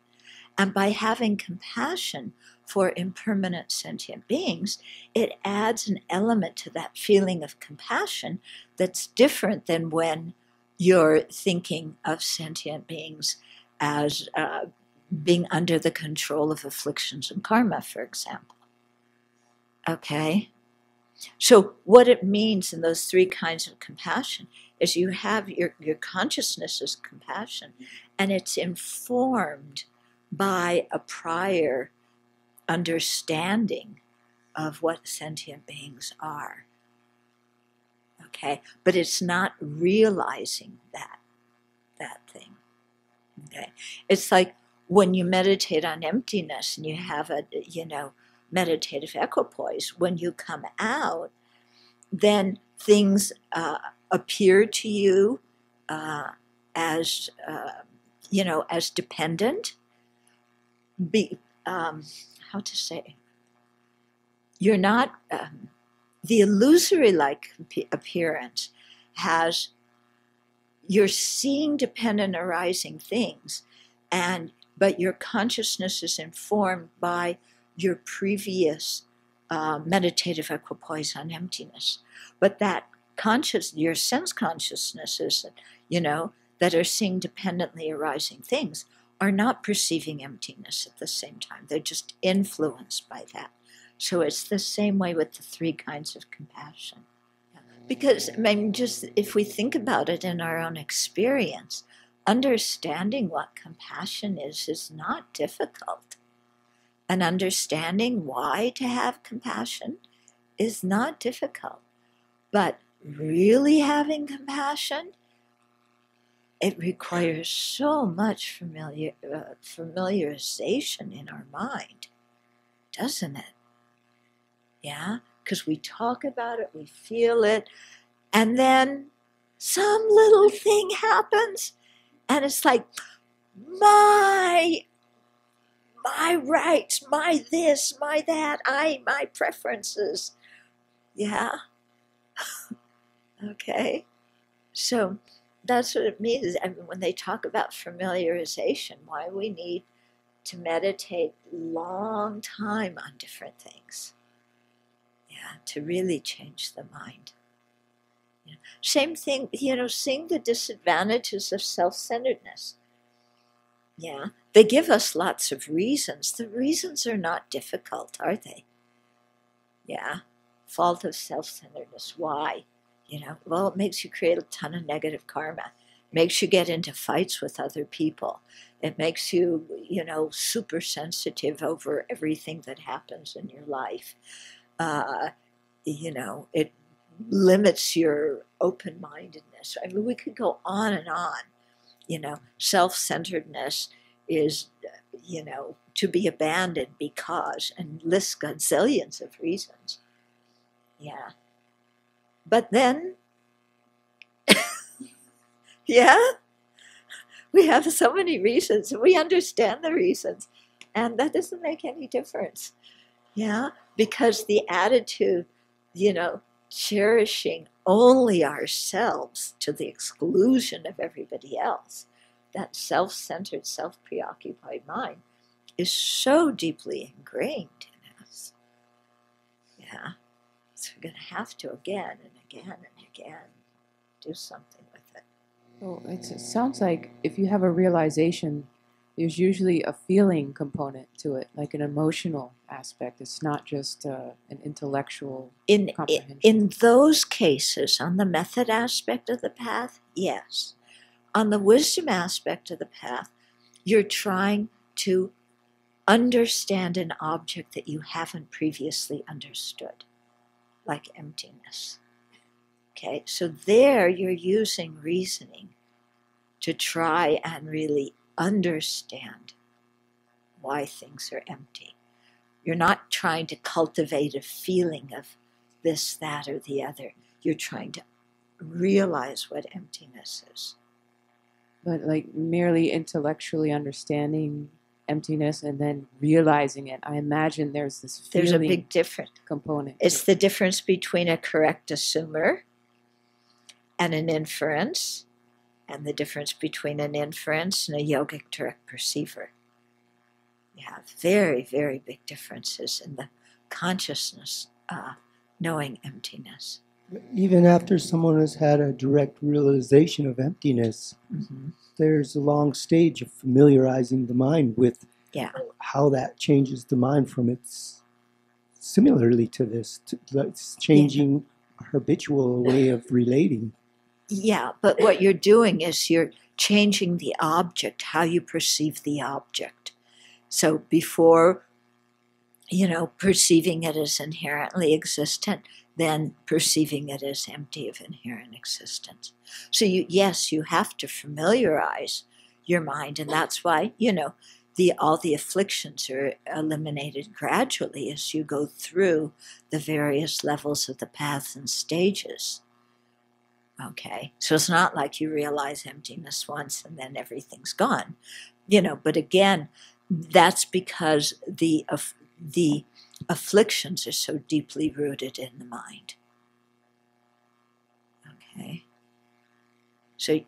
Speaker 1: And by having compassion for impermanent sentient beings, it adds an element to that feeling of compassion that's different than when you're thinking of sentient beings as being under the control of afflictions and karma, for example. Okay? So what it means in those three kinds of compassion is you have your consciousness is compassion, and it's informed by a prior understanding of what sentient beings are. Okay? But it's not realizing that thing. Okay? It's like when you meditate on emptiness and you have a, meditative equipoise, when you come out, then things appear to you as dependent. How to say? You're not the illusory-like appearance has. You're seeing dependent arising things, but your consciousness is informed by your previous meditative equipoise on emptiness. But that your sense consciousnesses, that are seeing dependently arising things, are not perceiving emptiness at the same time. They're just influenced by that. So it's the same way with the three kinds of compassion. Because, just if we think about it in our own experience, understanding what compassion is not difficult. And understanding why to have compassion is not difficult. But really having compassion, it requires so much familiarization in our mind, doesn't it? Yeah? Because we talk about it, we feel it, and then some little thing happens, and it's like, my rights, my this, my that, my preferences. Yeah? Okay? So that's what it means. When they talk about familiarization, why we need to meditate long time on different things. Yeah, to really change the mind. Same thing, seeing the disadvantages of self-centeredness. Yeah, they give us lots of reasons. The reasons are not difficult, are they? Yeah, fault of self-centeredness. Why? Well, it makes you create a ton of negative karma. It makes you get into fights with other people. It makes you, super sensitive over everything that happens in your life. It limits your open-mindedness. We could go on and on. Self-centeredness is, to be abandoned because, and lists gazillions of reasons. Yeah. But then, yeah, we have so many reasons. We understand the reasons, and that doesn't make any difference. Yeah, because the attitude, cherishing only ourselves to the exclusion of everybody else, that self-centered, self-preoccupied mind is so deeply ingrained in us. Yeah, so we're going to have to again and again and again do something with it.
Speaker 2: Well, it sounds like if you have a realization, there's usually a feeling component to it, like an emotional aspect. It's not just an intellectual comprehension.
Speaker 1: In those cases, on the method aspect of the path, yes. On the wisdom aspect of the path, you're trying to understand an object that you haven't previously understood, like emptiness. Okay, so there you're using reasoning to try and really understand why things are empty. You're not trying to cultivate a feeling of this, that, or the other. You're trying to realize what emptiness is.
Speaker 2: But like merely intellectually understanding emptiness and then realizing it, I imagine there's this feeling
Speaker 1: There's a big difference.
Speaker 2: component.
Speaker 1: It's the difference between a correct assumer and an inference, and the difference between an inference and a yogic direct perceiver. You have very, very big differences in the consciousness knowing emptiness.
Speaker 6: Even after someone has had a direct realization of emptiness, there's a long stage of familiarizing the mind with how that changes the mind from its, similarly to this, it's changing habitual way of relating.
Speaker 1: Yeah, but what you're doing is you're changing the object, how you perceive the object. So before, perceiving it as inherently existent, then perceiving it as empty of inherent existence. So you have to familiarize your mind, and that's why, all the afflictions are eliminated gradually as you go through the various levels of the paths and stages. Okay, so it's not like you realize emptiness once and then everything's gone, but again, that's because the afflictions are so deeply rooted in the mind. Okay, so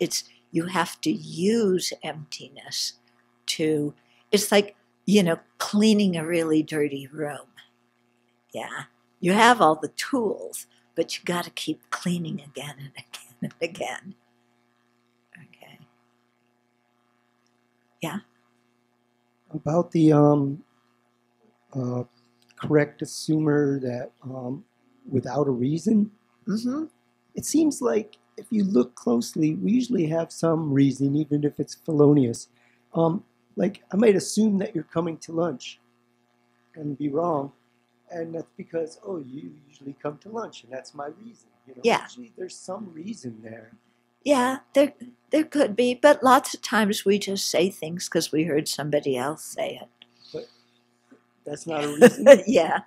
Speaker 1: you have to use emptiness to, it's like, cleaning a really dirty room. Yeah, you have all the tools, but you got to keep cleaning again and again and again. Okay. Yeah.
Speaker 6: About the correct assumer that without a reason, it seems like if you look closely, we usually have some reason, even if it's felonious. Like I might assume that you're coming to lunch and be wrong. And that's because, you usually come to lunch, and that's my reason.
Speaker 1: Yeah.
Speaker 6: Usually there's some reason there.
Speaker 1: Yeah, there could be, but lots of times we just say things because we heard somebody else say it.
Speaker 6: But that's not a reason?
Speaker 1: Yeah.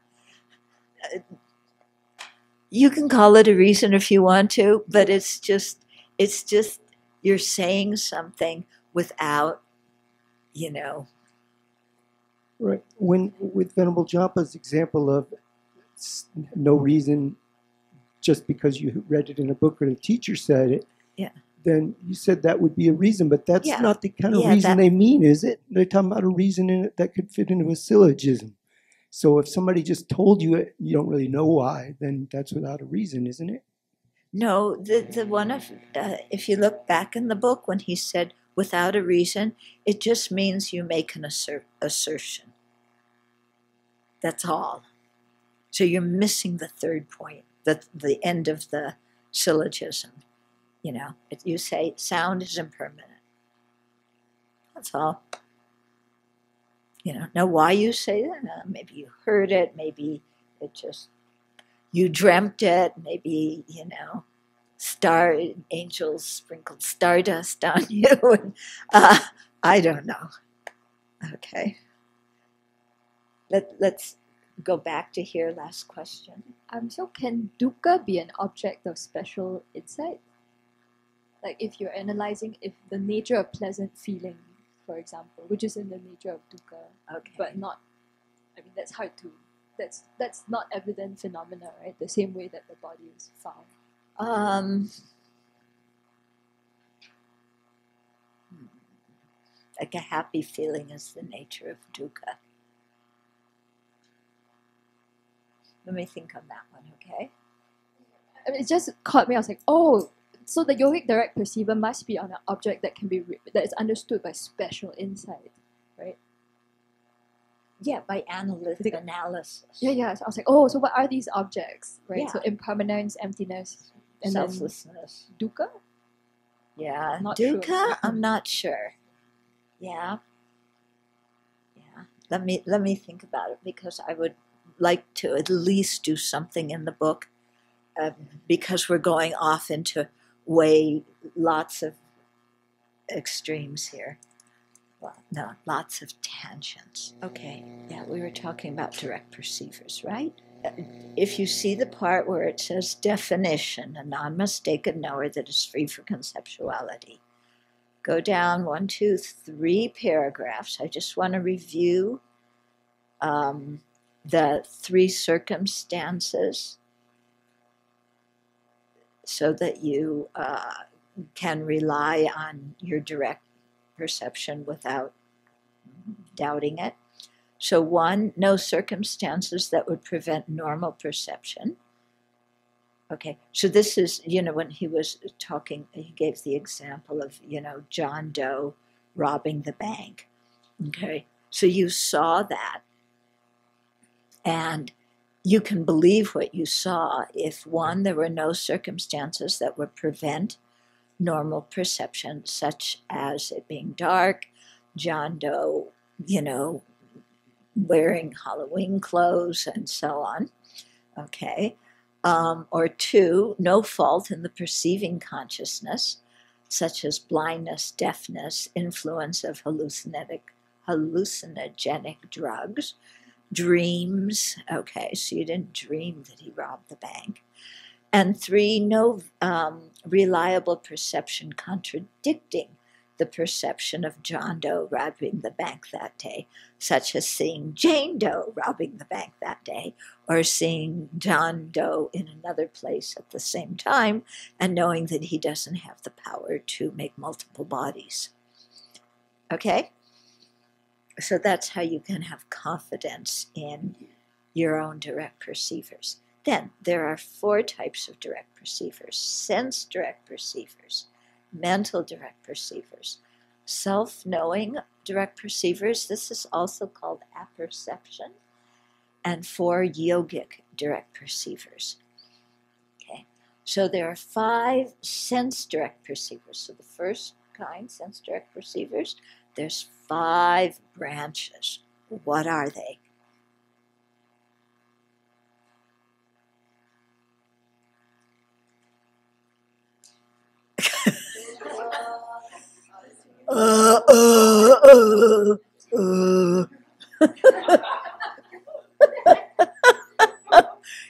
Speaker 1: You can call it a reason if you want to, but it's just you're saying something without,
Speaker 6: Right. With Venerable Jampa's example of no reason just because you read it in a book or the teacher said it, then you said that would be a reason, but that's not the kind of reason they mean, is it? They're talking about a reason in it that could fit into a syllogism. So if somebody just told you it, you don't really know why, then that's without a reason, isn't it?
Speaker 1: No, the one of, if you look back in the book when he said without a reason, it just means you make an assertion. That's all. So you're missing the third point, the end of the syllogism. You say sound is impermanent. That's all. Now why you say that? Maybe you heard it, maybe it just, you dreamt it, maybe, angels sprinkled stardust on you. And, I don't know. Okay. Let's go back to here, last question.
Speaker 7: So can dukkha be an object of special insight? Like if you're analyzing if the nature of pleasant feeling, for example, which is in the nature of dukkha, but not, that's hard to, that's not evident phenomena, right? The same way that the body is found.
Speaker 1: Like a happy feeling is the nature of dukkha. Let me think on that one, okay?
Speaker 7: It just caught me. I was like, so the yogic direct perceiver must be on an object that can be that is understood by special insight, right?
Speaker 1: Yeah, by analytic analysis.
Speaker 7: Yeah. So I was like, so what are these objects, right?
Speaker 1: Yeah.
Speaker 7: So impermanence, emptiness, and
Speaker 1: selflessness.
Speaker 7: Then dukkha?
Speaker 1: Yeah,
Speaker 7: Not
Speaker 1: dukkha,
Speaker 7: sure.
Speaker 1: I'm not sure. Yeah. Let me think about it, because I would like to at least do something in the book, because we're going off into lots of extremes here. Well, no, lots of tangents. Okay, yeah, we were talking about direct perceivers, right? If you see the part where it says definition, a non-mistaken knower that is free from conceptuality, go down 1, 2, 3 paragraphs. I just want to review the 3 circumstances so that you can rely on your direct perception without doubting it. So 1, no circumstances that would prevent normal perception. Okay, so this is, when he was talking, he gave the example of, John Doe robbing the bank. Okay, so you saw that, and you can believe what you saw if, 1, there were no circumstances that would prevent normal perception, such as it being dark, John Doe, wearing Halloween clothes and so on. Okay. Or 2, no fault in the perceiving consciousness, such as blindness, deafness, influence of hallucinogenic drugs, dreams. Okay, so you didn't dream that he robbed the bank. And 3, no reliable perception contradicting the perception of John Doe robbing the bank that day, such as seeing Jane Doe robbing the bank that day, or seeing John Doe in another place at the same time, and knowing that he doesn't have the power to make multiple bodies. Okay? So that's how you can have confidence in your own direct perceivers. Then there are 4 types of direct perceivers: sense direct perceivers, mental direct perceivers, self-knowing direct perceivers, this is also called apperception, and 4 yogic direct perceivers. Okay, so there are 5 sense direct perceivers. So the first kind, sense direct perceivers, there's 5 branches. What are they?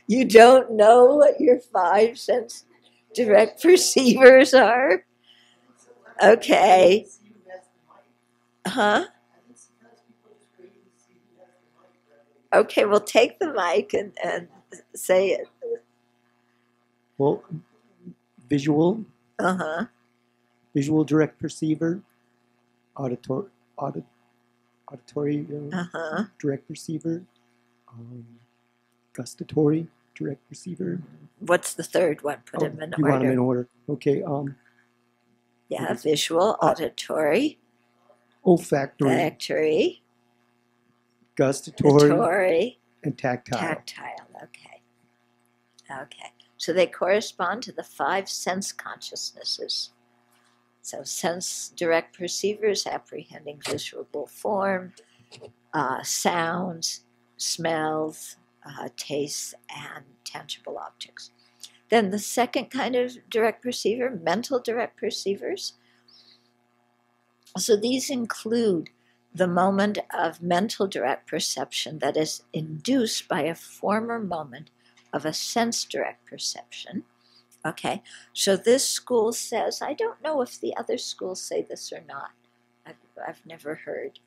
Speaker 1: You don't know what your 5 sense direct perceivers are? Okay. Huh? Okay, well, take the mic and say it.
Speaker 6: Well, visual direct perceiver, auditory direct perceiver, gustatory direct perceiver.
Speaker 1: What's the third one? Put them in order.
Speaker 6: You want them in order? Okay.
Speaker 1: Yeah, visual, auditory,
Speaker 6: olfactory, gustatory, and tactile.
Speaker 1: Tactile, okay. Okay. So they correspond to the 5 sense consciousnesses. So sense direct perceivers apprehending visual form, sounds, smells, tastes, and tangible objects. Then the second kind of direct perceiver, mental direct perceivers. So these include the moment of mental direct perception that is induced by a former moment of a sense direct perception. Okay, so this school says, I don't know if the other schools say this or not. I've never heard.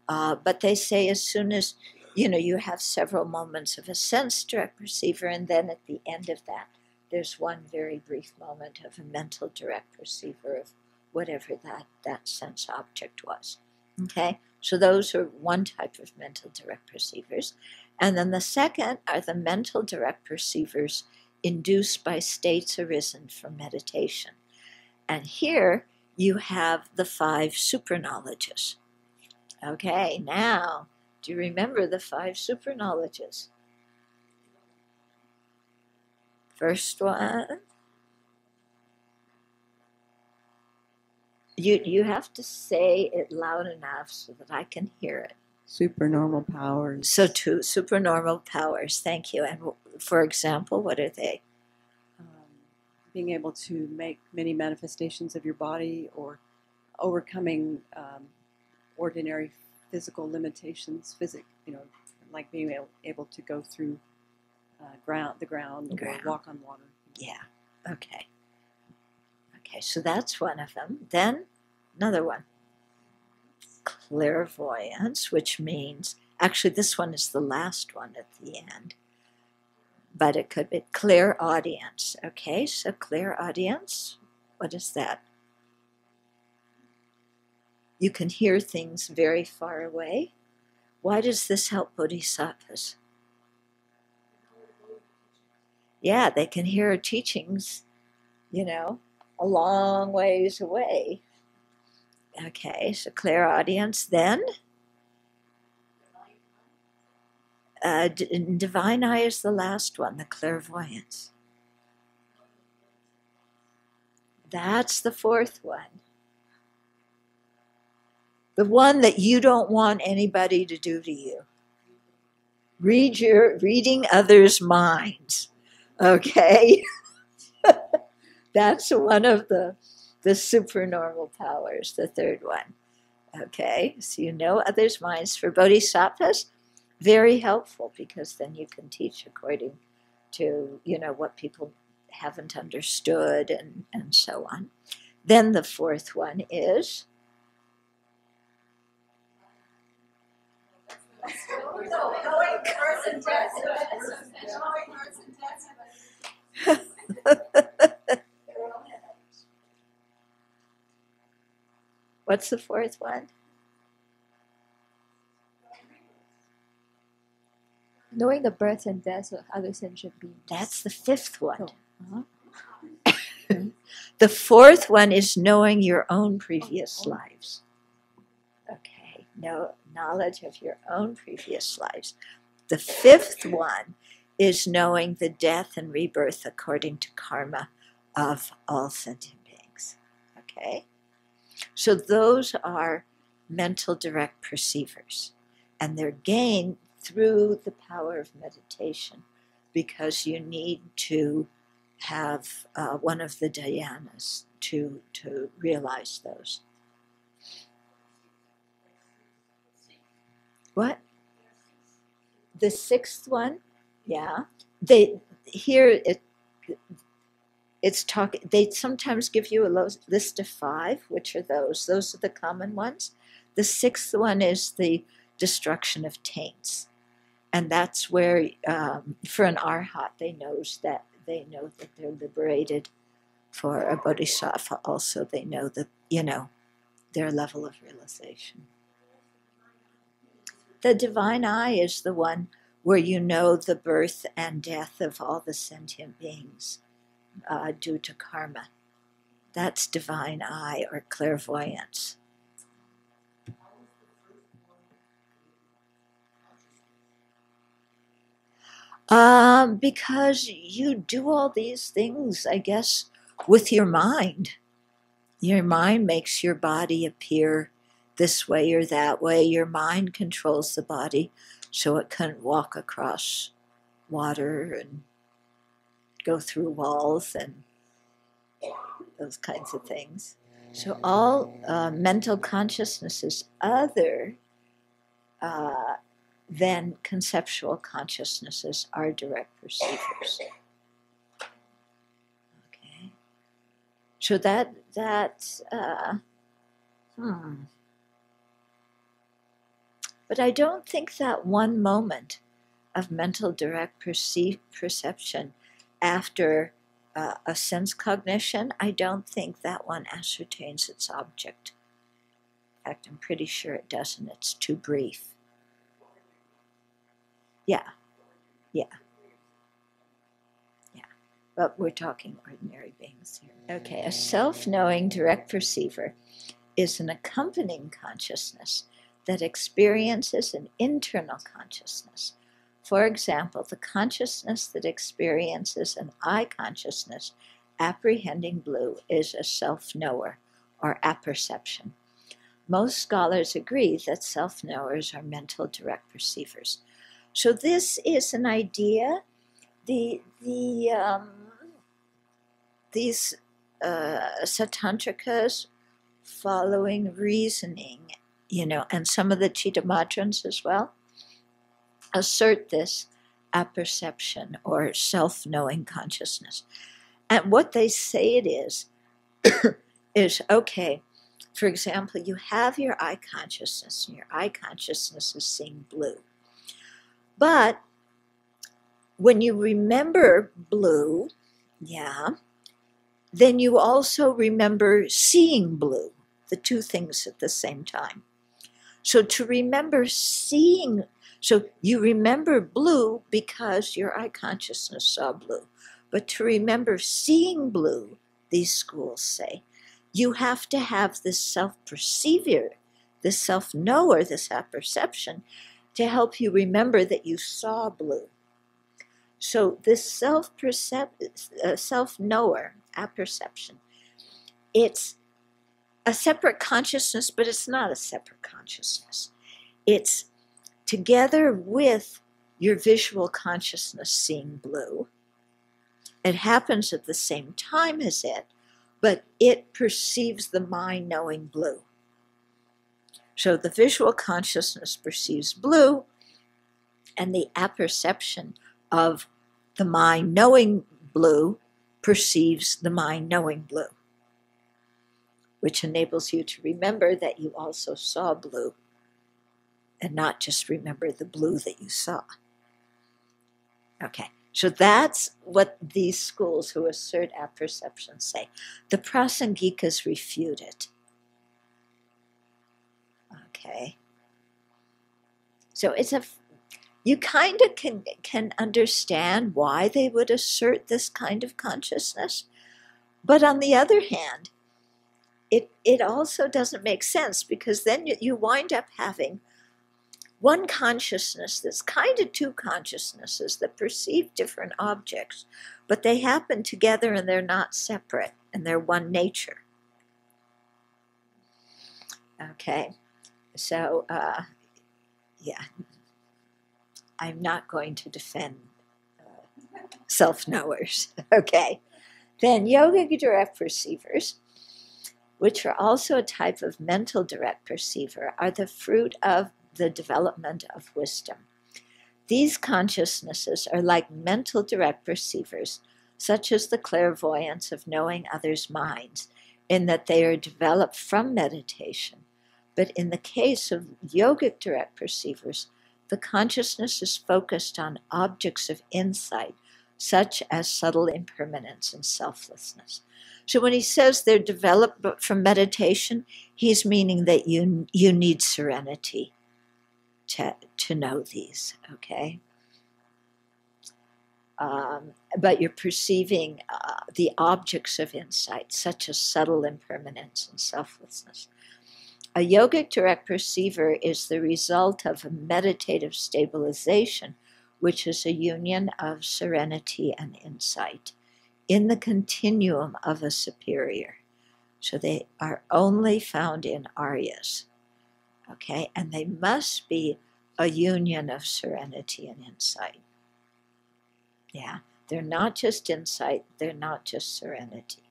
Speaker 1: But they say as soon as, you have several moments of a sense direct perceiver, and then at the end of that, there's one very brief moment of a mental direct perceiver of whatever that sense object was. Okay, so those are one type of mental direct perceivers. And then the second are the mental direct perceivers induced by states arisen from meditation. And here you have the 5 superknowledges. Okay, now, do you remember the 5 superknowledges? First one, you have to say it loud enough so that I can hear it.
Speaker 3: Supernormal powers.
Speaker 1: So 2 supernormal powers, thank you. And for example, what are they?
Speaker 8: Being able to make many manifestations of your body, or overcoming ordinary physical limitations, like being able to go through the ground, or walk on water.
Speaker 1: Yeah. Okay. Okay, so that's one of them. Then another one. Clairvoyance, which means, actually this one is the last one at the end, but it could be clairaudience. Okay, so clairaudience, what is that? You can hear things very far away. Why does this help bodhisattvas? Yeah, they can hear teachings, a long ways away. Okay, so clairaudience. Then divine eye is the last one, the clairvoyance. That's the fourth one. The one that you don't want anybody to do to you. Reading others' minds. Okay? That's one of the supernormal powers, the third one. Okay? So you know others' minds. For bodhisattvas, very helpful, because then you can teach according to, what people haven't understood and so on. Then the fourth one is what's the fourth one?
Speaker 7: Knowing the birth and death of other sentient beings.
Speaker 1: That's the fifth one.
Speaker 7: Oh.
Speaker 1: The fourth one is knowing your own previous lives. Okay, knowledge of your own previous lives. The fifth one is knowing the death and rebirth according to karma of all sentient beings. Okay? So those are mental direct perceivers. And they're gained through the power of meditation, because you need to have one of the dhyanas to realize those. What? The sixth one? Yeah. They sometimes give you a list of 5, which are those. Those are the common ones. The sixth one is the destruction of taints. And that's where, for an arhat, they know that they're liberated. For a bodhisattva also, they know that, their level of realization. The divine eye is the one where you know the birth and death of all the sentient beings due to karma. That's divine eye or clairvoyance. Because you do all these things, I guess, with your mind. Your mind makes your body appear this way or that way. Your mind controls the body so it can walk across water and go through walls and those kinds of things. So all mental consciousnesses other than conceptual consciousnesses are direct perceivers. Okay. So that's But I don't think that one moment of mental direct perception after a sense cognition, I don't think that one ascertains its object. In fact, I'm pretty sure it doesn't. It's too brief. Yeah. But we're talking ordinary beings here. Okay, a self-knowing direct perceiver is an accompanying consciousness that experiences an internal consciousness. For example, the consciousness that experiences an eye consciousness apprehending blue is a self-knower or apperception. Most scholars agree that self-knowers are mental direct perceivers. So this is an idea. These Satantrikas, following reasoning and some of the Chitta Matrans as well, assert this apperception or self-knowing consciousness. And what they say it is okay, for example, you have your eye consciousness, and your eye consciousness is seeing blue. But when you remember blue, then you also remember seeing blue, the two things at the same time. So to remember seeing, so you remember blue because your eye consciousness saw blue. But to remember seeing blue, these schools say, you have to have this self-perceiver, this self-knower, this apperception, to help you remember that you saw blue. So this self-knower, apperception, it's a separate consciousness, but it's not a separate consciousness. It's together with your visual consciousness seeing blue. It happens at the same time as it, but it perceives the mind knowing blue. So the visual consciousness perceives blue, and the apperception of the mind knowing blue perceives the mind knowing blue, which enables you to remember that you also saw blue and not just remember the blue that you saw. Okay, so that's what these schools who assert apperception say. The Prasangikas refute it. Okay. So you kind of can understand why they would assert this kind of consciousness, but on the other hand, it also doesn't make sense, because then you wind up having one consciousness that's kind of two consciousnesses that perceive different objects, but they happen together and they're not separate and they're one nature. Okay, so I'm not going to defend self-knowers. Okay, then yogic direct perceivers, which are also a type of mental direct perceiver, are the fruit of the development of wisdom. These consciousnesses are like mental direct perceivers, such as the clairvoyance of knowing others' minds, in that they are developed from meditation. But in the case of yogic direct perceivers, the consciousness is focused on objects of insight, such as subtle impermanence and selflessness. So when he says they're developed from meditation, he's meaning that you need serenity to know these, okay? But you're perceiving the objects of insight, such as subtle impermanence and selflessness. A yogic direct perceiver is the result of a meditative stabilization, which is a union of serenity and insight in the continuum of a superior. So they are only found in Aryas, okay? And they must be a union of serenity and insight. Yeah, they're not just insight, they're not just serenity.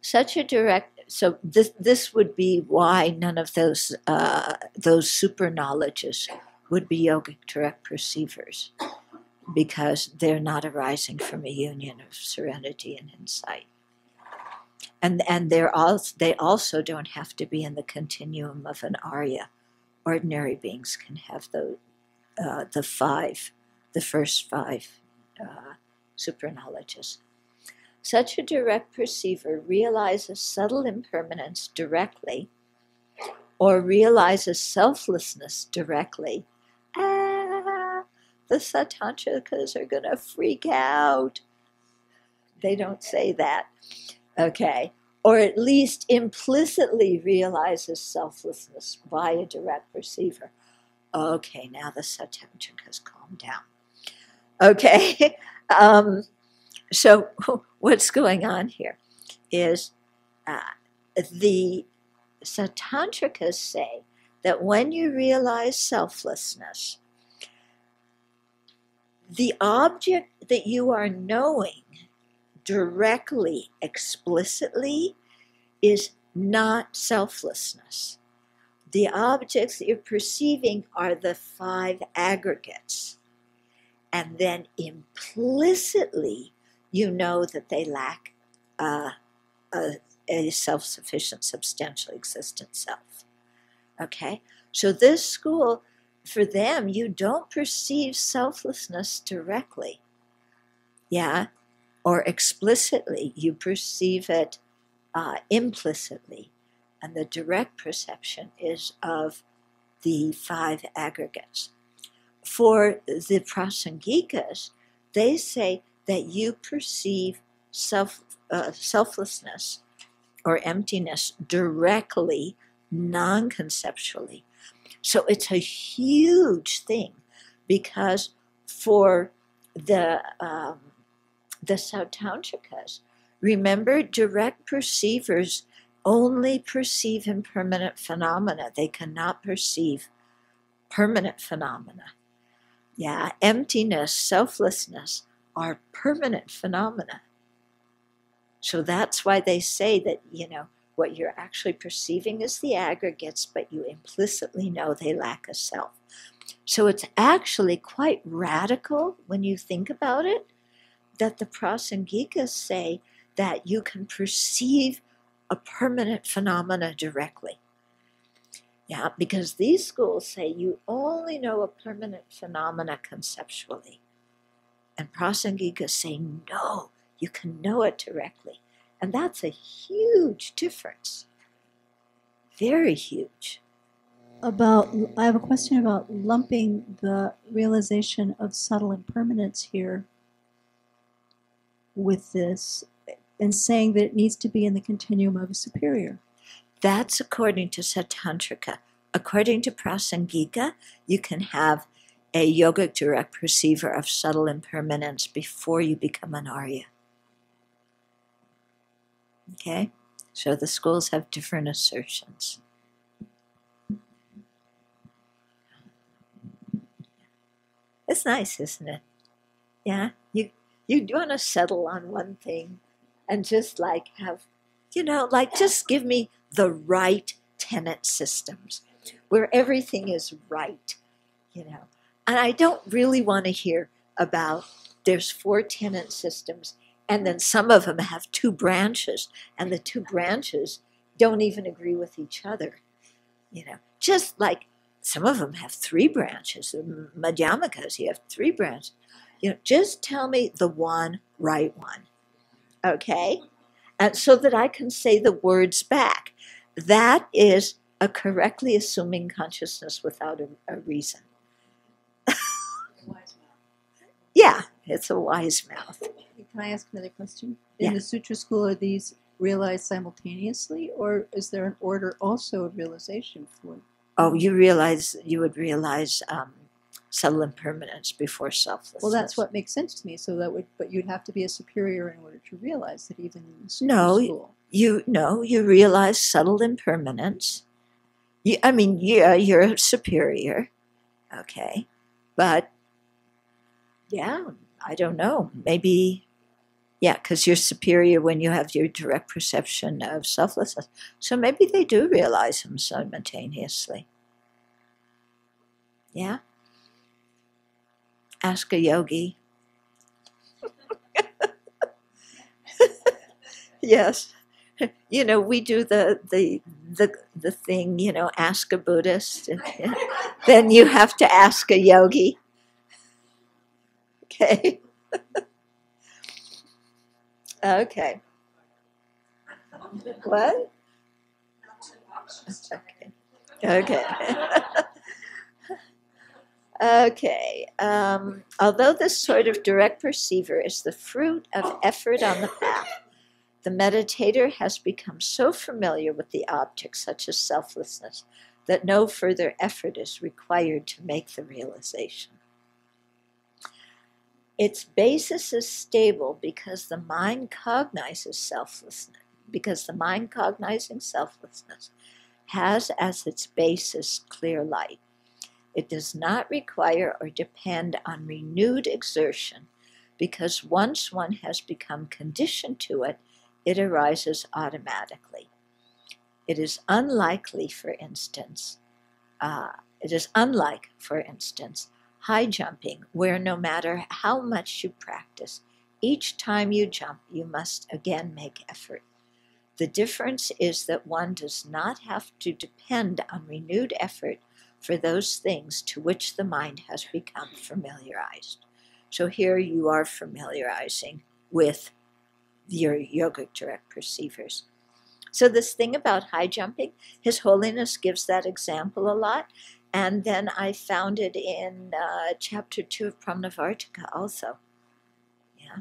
Speaker 1: Such a direct, so this would be why none of those super knowledges would be yogic direct perceivers, because they're not arising from a union of serenity and insight. And they also don't have to be in the continuum of an Arya. Ordinary beings can have the first five super knowledges. Such a direct perceiver realizes subtle impermanence directly, or realizes selflessness directly. The Satantrikas are going to freak out. They don't say that. Okay. Or at least implicitly realizes selflessness by a direct perceiver. Okay, now the Satantrikas calm down. Okay. So what's going on here is the Satantrikas say that when you realize selflessness, the object that you are knowing directly, explicitly, is not selflessness. The objects that you're perceiving are the 5 aggregates. And then implicitly, you know that they lack a self-sufficient, substantially existent self. Okay? So this school, for them, you don't perceive selflessness directly. Yeah? Or explicitly. You perceive it implicitly. And the direct perception is of the 5 aggregates. For the Prasangikas, they say that you perceive selflessness or emptiness directly, non-conceptually. So it's a huge thing, because for the Sautantrikas, remember, direct perceivers only perceive impermanent phenomena. They cannot perceive permanent phenomena. Yeah, emptiness, selflessness are permanent phenomena. So that's why they say that, what you're actually perceiving is the aggregates, but you implicitly know they lack a self. So it's actually quite radical when you think about it, that the Prasangikas say that you can perceive a permanent phenomena directly. Yeah, because these schools say you only know a permanent phenomena conceptually. And Prasangikas say, no, you can know it directly. And that's a huge difference. Very huge.
Speaker 5: I have a question about lumping the realization of subtle impermanence here with this, and saying that it needs to be in the continuum of a superior.
Speaker 1: That's according to Satantrika. According to Prasangika, you can have a yogic direct perceiver of subtle impermanence before you become an Arya. Okay? So the schools have different assertions. It's nice, isn't it? Yeah? You want to settle on one thing and just have, just give me the right tenet systems where everything is right, And I don't really want to hear about there's 4 tenet systems and then some of them have 2 branches and the 2 branches don't even agree with each other, Just like some of them have 3 branches. The Madhyamikas, you have 3 branches. Just tell me the one right one, okay? And so that I can say the words back. That is a correctly assuming consciousness without a reason. Yeah, it's a wise mouth.
Speaker 5: Can I ask another question?
Speaker 1: Yeah.
Speaker 5: In the Sutra school, are these realized simultaneously, or is there an order also of realization for it?
Speaker 1: Oh, you would realize subtle impermanence before selflessness.
Speaker 5: Well, that's what makes sense to me. So but you'd have to be a superior in order to realize that, even in the Sutra school.
Speaker 1: You realize subtle impermanence. You're a superior, okay, but yeah, I don't know. Maybe, yeah, because you're superior when you have your direct perception of selflessness. So maybe they do realize them simultaneously. Yeah? Ask a yogi. Yes. We do the thing, ask a Buddhist. Then you have to ask a yogi. Okay. Okay. What? Okay. Okay. Although this sort of direct perceiver is the fruit of effort on the path, the meditator has become so familiar with the object, such as selflessness, that no further effort is required to make the realization. Its basis is stable because the mind cognizes selflessness, because the mind cognizing selflessness has as its basis clear light. It does not require or depend on renewed exertion, because once one has become conditioned to it, it arises automatically. it is unlikely, for instance, high jumping, where no matter how much you practice, each time you jump, you must again make effort. The difference is that one does not have to depend on renewed effort for those things to which the mind has become familiarized. So here you are familiarizing with your yogic direct perceivers. So this thing about high jumping, His Holiness gives that example a lot. And then I found it in chapter 2 of Pramnavartika also. Yeah.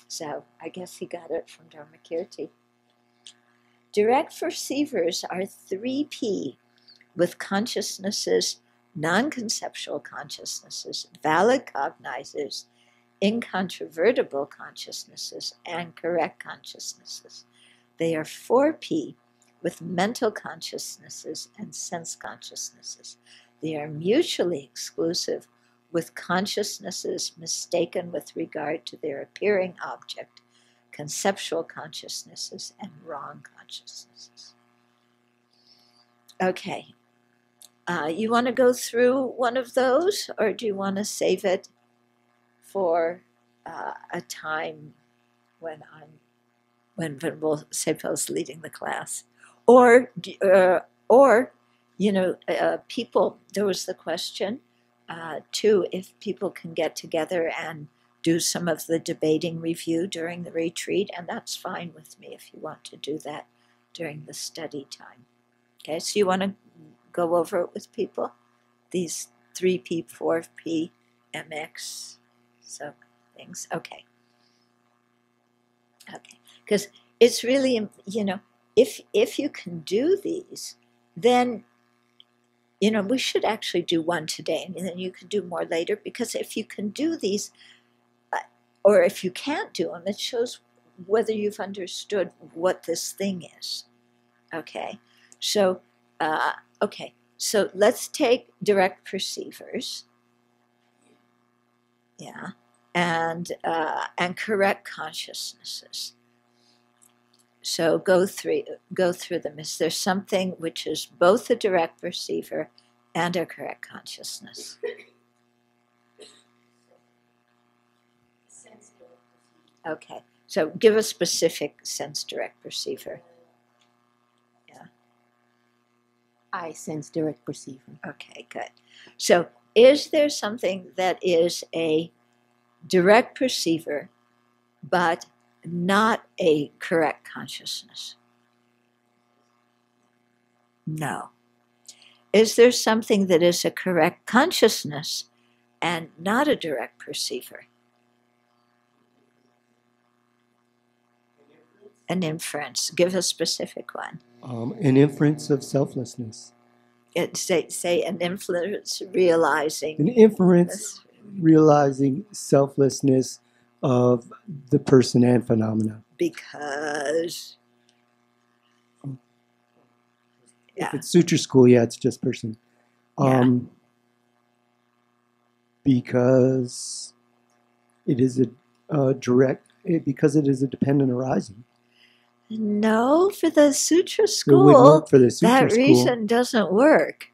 Speaker 1: So I guess he got it from Dharmakirti. Direct perceivers are 3P with consciousnesses, non-conceptual consciousnesses, valid cognizers, incontrovertible consciousnesses, and correct consciousnesses. They are 4P with mental consciousnesses and sense consciousnesses. They are mutually exclusive with consciousnesses mistaken with regard to their appearing object, conceptual consciousnesses, and wrong consciousnesses. Okay. You want to go through one of those, or do you want to save it for a time when Venerable Sepo's leading the class? Or people, there was the question, too, if people can get together and do some of the debating review during the retreat, and that's fine with me if you want to do that during the study time. Okay, so you want to go over it with people? These 3P, 4P, MX, so things. Okay. Okay, because it's really, if you can do these, then, we should actually do one today, and then you can do more later, because if you can do these, or if you can't do them, it shows whether you've understood what this thing is. Okay, so, so let's take direct perceivers, yeah, and correct consciousnesses. So go through them. Is there something which is both a direct perceiver and a correct consciousness? Okay, so give a specific sense direct perceiver. Yeah.
Speaker 9: I sense direct perceiver.
Speaker 1: Okay, good. So is there something that is a direct perceiver but not a correct consciousness? No. Is there something that is a correct consciousness and not a direct perceiver? An inference. Give a specific one.
Speaker 6: An inference of selflessness.
Speaker 1: Say an inference realizing.
Speaker 6: An inference realizing selflessness of the person and phenomena.
Speaker 1: Because.
Speaker 6: If it's Sutra school, it's just person. Because it is a because it is a dependent arising.
Speaker 1: No, for the Sutra school,
Speaker 6: it would work for the Sutra
Speaker 1: that reason doesn't work.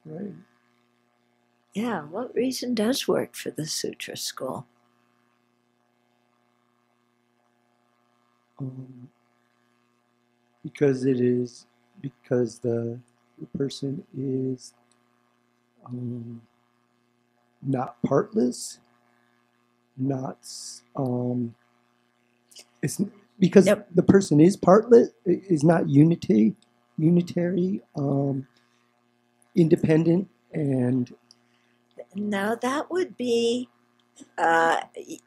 Speaker 6: Right.
Speaker 1: Yeah, what reason does work for the Sutra school?
Speaker 6: Because the person is not partless, not it's because the person is partless, is not unitary, independent, and
Speaker 1: no, that would be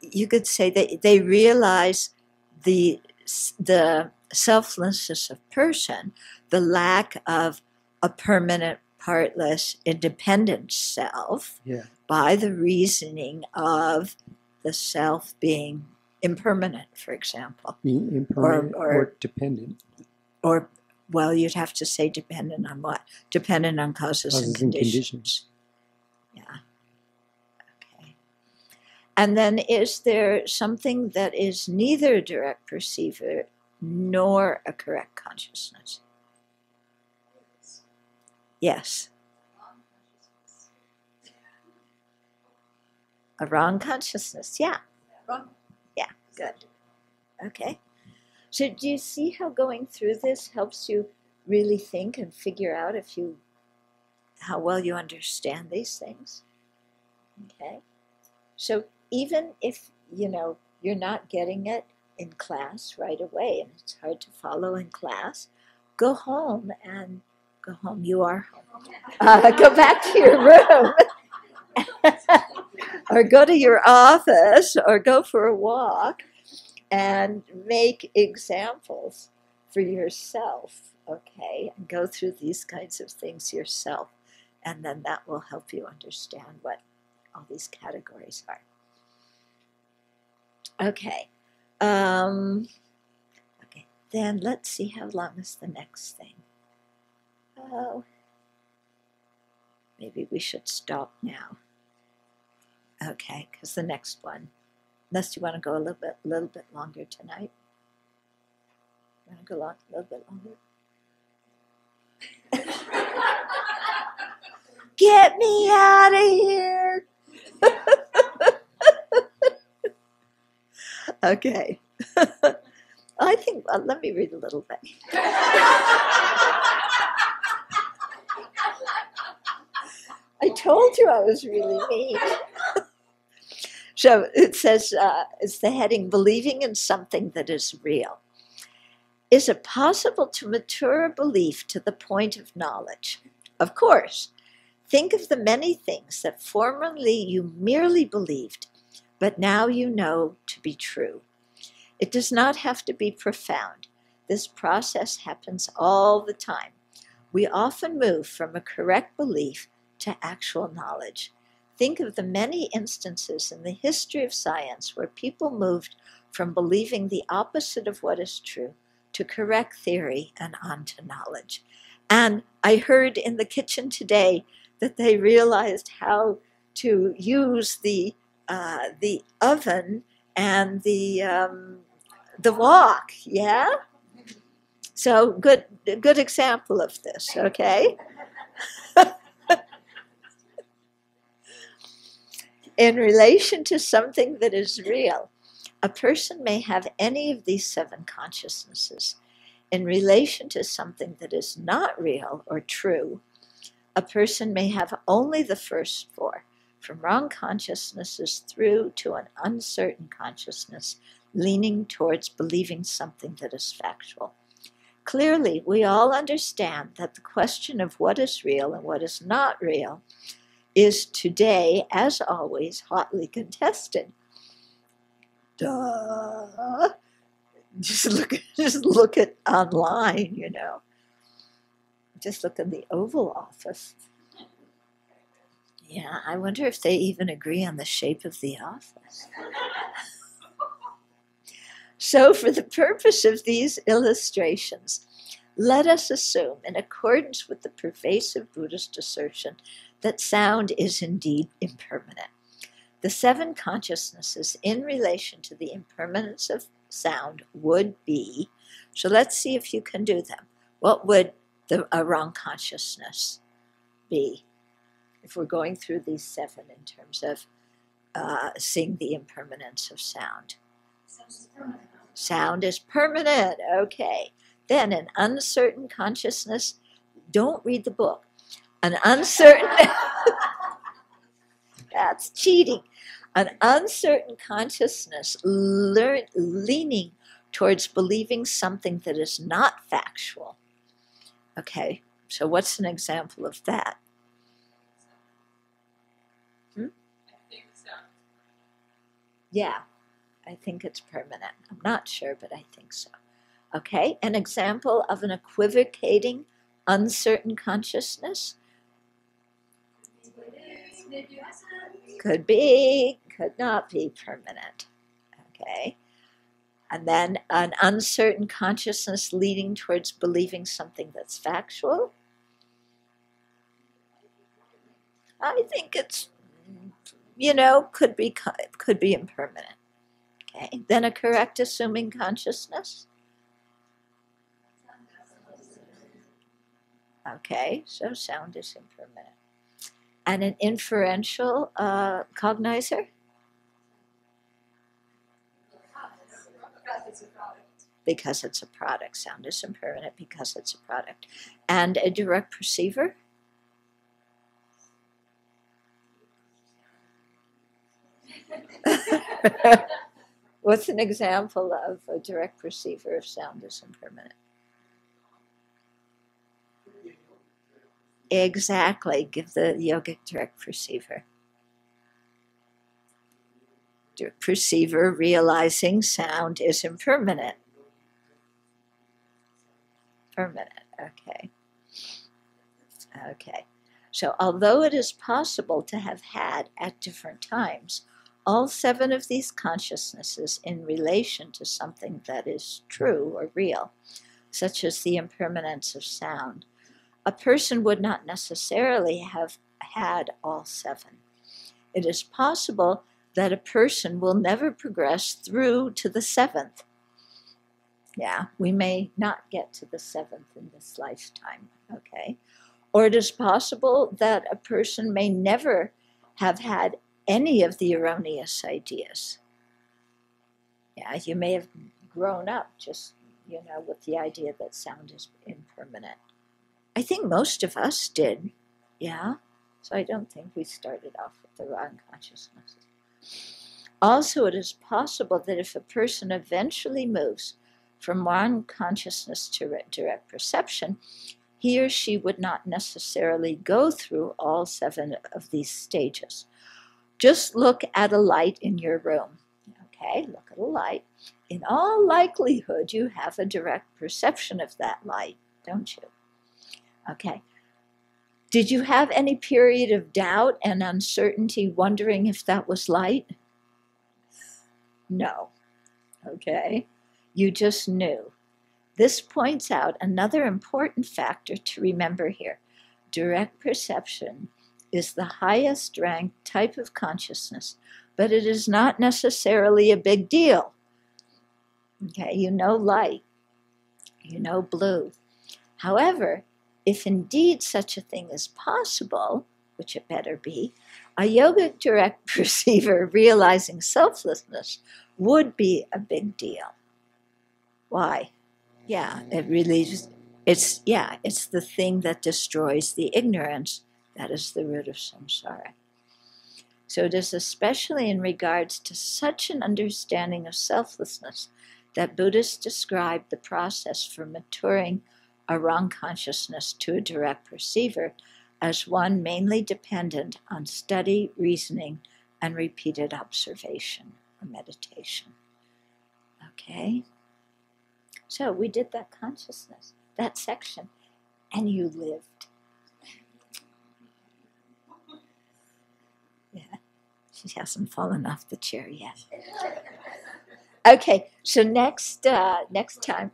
Speaker 1: you could say that they realize the selflessness of person, the lack of a permanent, partless, independent self, by the reasoning of the self being impermanent, for example.
Speaker 6: Being impermanent or dependent.
Speaker 1: Or, well, you'd have to say dependent on what? Dependent on causes and conditions. Yeah. Okay. And then is there something that is neither a direct perceiver nor a correct consciousness. Yes. A wrong consciousness, yeah. Yeah, good. Okay. So do you see how going through this helps you really think and figure out how well you understand these things? Okay. So even if, you're not getting it in class right away and it's hard to follow in class, go home. You are home. Go back to your room. Or go to your office or go for a walk and make examples for yourself, okay? And go through these kinds of things yourself. And then that will help you understand what all these categories are. Okay. Okay, then let's see how long is the next thing. Oh, maybe we should stop now. Okay, because the next one, unless you want to go a little bit longer tonight. You want to go a little bit longer? Get me out of here. Okay. I think, let me read a little bit. I told you I was really mean. So it says, it's the heading, Believing in Something That Is Real. Is it possible to mature a belief to the point of knowledge? Of course. Think of the many things that formerly you merely believed, but now you know to be true. It does not have to be profound. This process happens all the time. We often move from a correct belief to actual knowledge. Think of the many instances in the history of science where people moved from believing the opposite of what is true to correct theory and on to knowledge. And I heard in the kitchen today that they realized how to use the oven and the wok, yeah? So good example of this, okay? In relation to something that is real, a person may have any of these 7 consciousnesses. In relation to something that is not real or true, a person may have only the first 4, from wrong consciousnesses through to an uncertain consciousness, leaning towards believing something that is factual. Clearly, we all understand that the question of what is real and what is not real is today, as always, hotly contested. Duh. Just look at online, Just look in the Oval Office. Yeah, I wonder if they even agree on the shape of the office. So for the purpose of these illustrations, let us assume, in accordance with the pervasive Buddhist assertion, that sound is indeed impermanent. The 7 consciousnesses in relation to the impermanence of sound would be, so let's see if you can do them. What would a wrong consciousness be if we're going through these 7 in terms of seeing the impermanence of sound? Sound is permanent, okay. Then an uncertain consciousness, don't read the book. An uncertain, that's cheating. An uncertain consciousness leaning towards believing something that is not factual. Okay, so what's an example of that? Yeah, I think it's permanent. I'm not sure, but I think so. Okay, an example of an equivocating, uncertain consciousness? Could be, could not be permanent. Okay. And then an uncertain consciousness leading towards believing something that's factual. I think it's, could be impermanent. Okay. Then a correct assuming consciousness. Okay, so sound is impermanent. And an inferential cognizer? Because it's a product. Sound is impermanent because it's a product. And a direct perceiver? What's an example of a direct perceiver of sound is impermanent? Exactly. Give the yogic direct perceiver. Direct perceiver realizing sound is impermanent. Permanent. Okay. Okay. So although it is possible to have had at different times all 7 of these consciousnesses in relation to something that is true or real, such as the impermanence of sound, a person would not necessarily have had all 7. It is possible that a person will never progress through to the 7th. Yeah, we may not get to the 7th in this lifetime, okay? Or it is possible that a person may never have had any of the erroneous ideas. Yeah, you may have grown up just, with the idea that sound is impermanent. I think most of us did, yeah? So I don't think we started off with the wrong consciousnesses. Also, it is possible that if a person eventually moves from one consciousness to direct perception, he or she would not necessarily go through all 7 of these stages. Just look at a light in your room. Okay, look at a light. In all likelihood, you have a direct perception of that light, don't you? Okay. Did you have any period of doubt and uncertainty wondering if that was light? No. Okay. You just knew. This points out another important factor to remember here. Direct perception is the highest ranked type of consciousness, but it is not necessarily a big deal. Okay, you know light, you know blue. However, if indeed such a thing is possible, which it better be, a yogic direct perceiver realizing selflessness would be a big deal. Why? Yeah, it really it's the thing that destroys the ignorance that is the root of samsara. So it is especially in regards to such an understanding of selflessness that Buddhists describe the process for maturing a wrong consciousness to a direct perceiver as one mainly dependent on study, reasoning, and repeated observation or meditation. Okay? So we did that consciousness, that section, and you lived. Yeah, she hasn't fallen off the chair yet. Okay, so next time.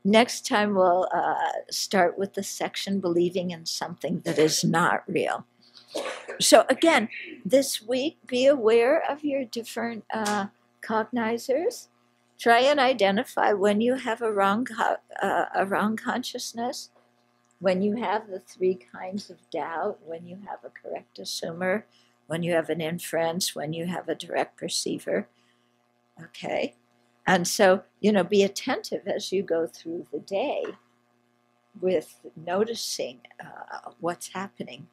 Speaker 1: Next time we'll start with the section believing in something that is not real. So again, this week, be aware of your different cognizers. Try and identify when you have a wrong consciousness, when you have the 3 kinds of doubt, when you have a correct assumer, when you have an inference, when you have a direct perceiver. Okay? And so, be attentive as you go through the day with noticing what's happening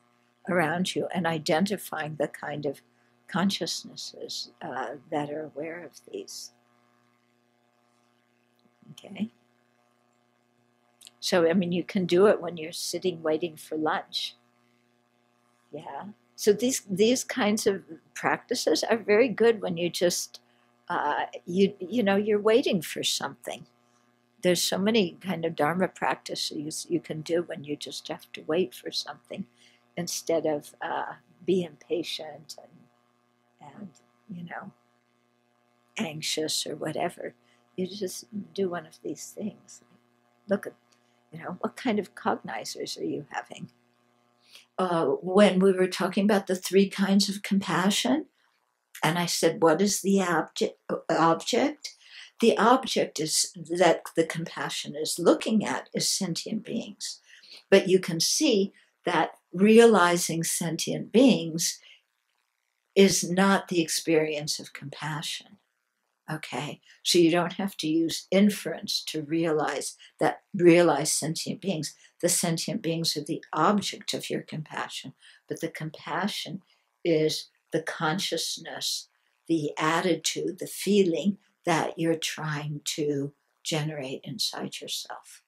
Speaker 1: around you and identifying the kind of consciousnesses that are aware of these. Okay? So, you can do it when you're sitting waiting for lunch. Yeah. So these kinds of practices are very good when you just, you're waiting for something. There's so many kind of Dharma practices you can do when you just have to wait for something instead of be impatient and anxious or whatever. You just do one of these things. Look at, what kind of cognizers are you having? When we were talking about the 3 kinds of compassion, and I said, what is the object? the object is that the compassion is looking at is sentient beings. But you can see that realizing sentient beings is not the experience of compassion. Okay, so you don't have to use inference to realize sentient beings. The sentient beings are the object of your compassion, but the compassion is the consciousness, the attitude, the feeling that you're trying to generate inside yourself.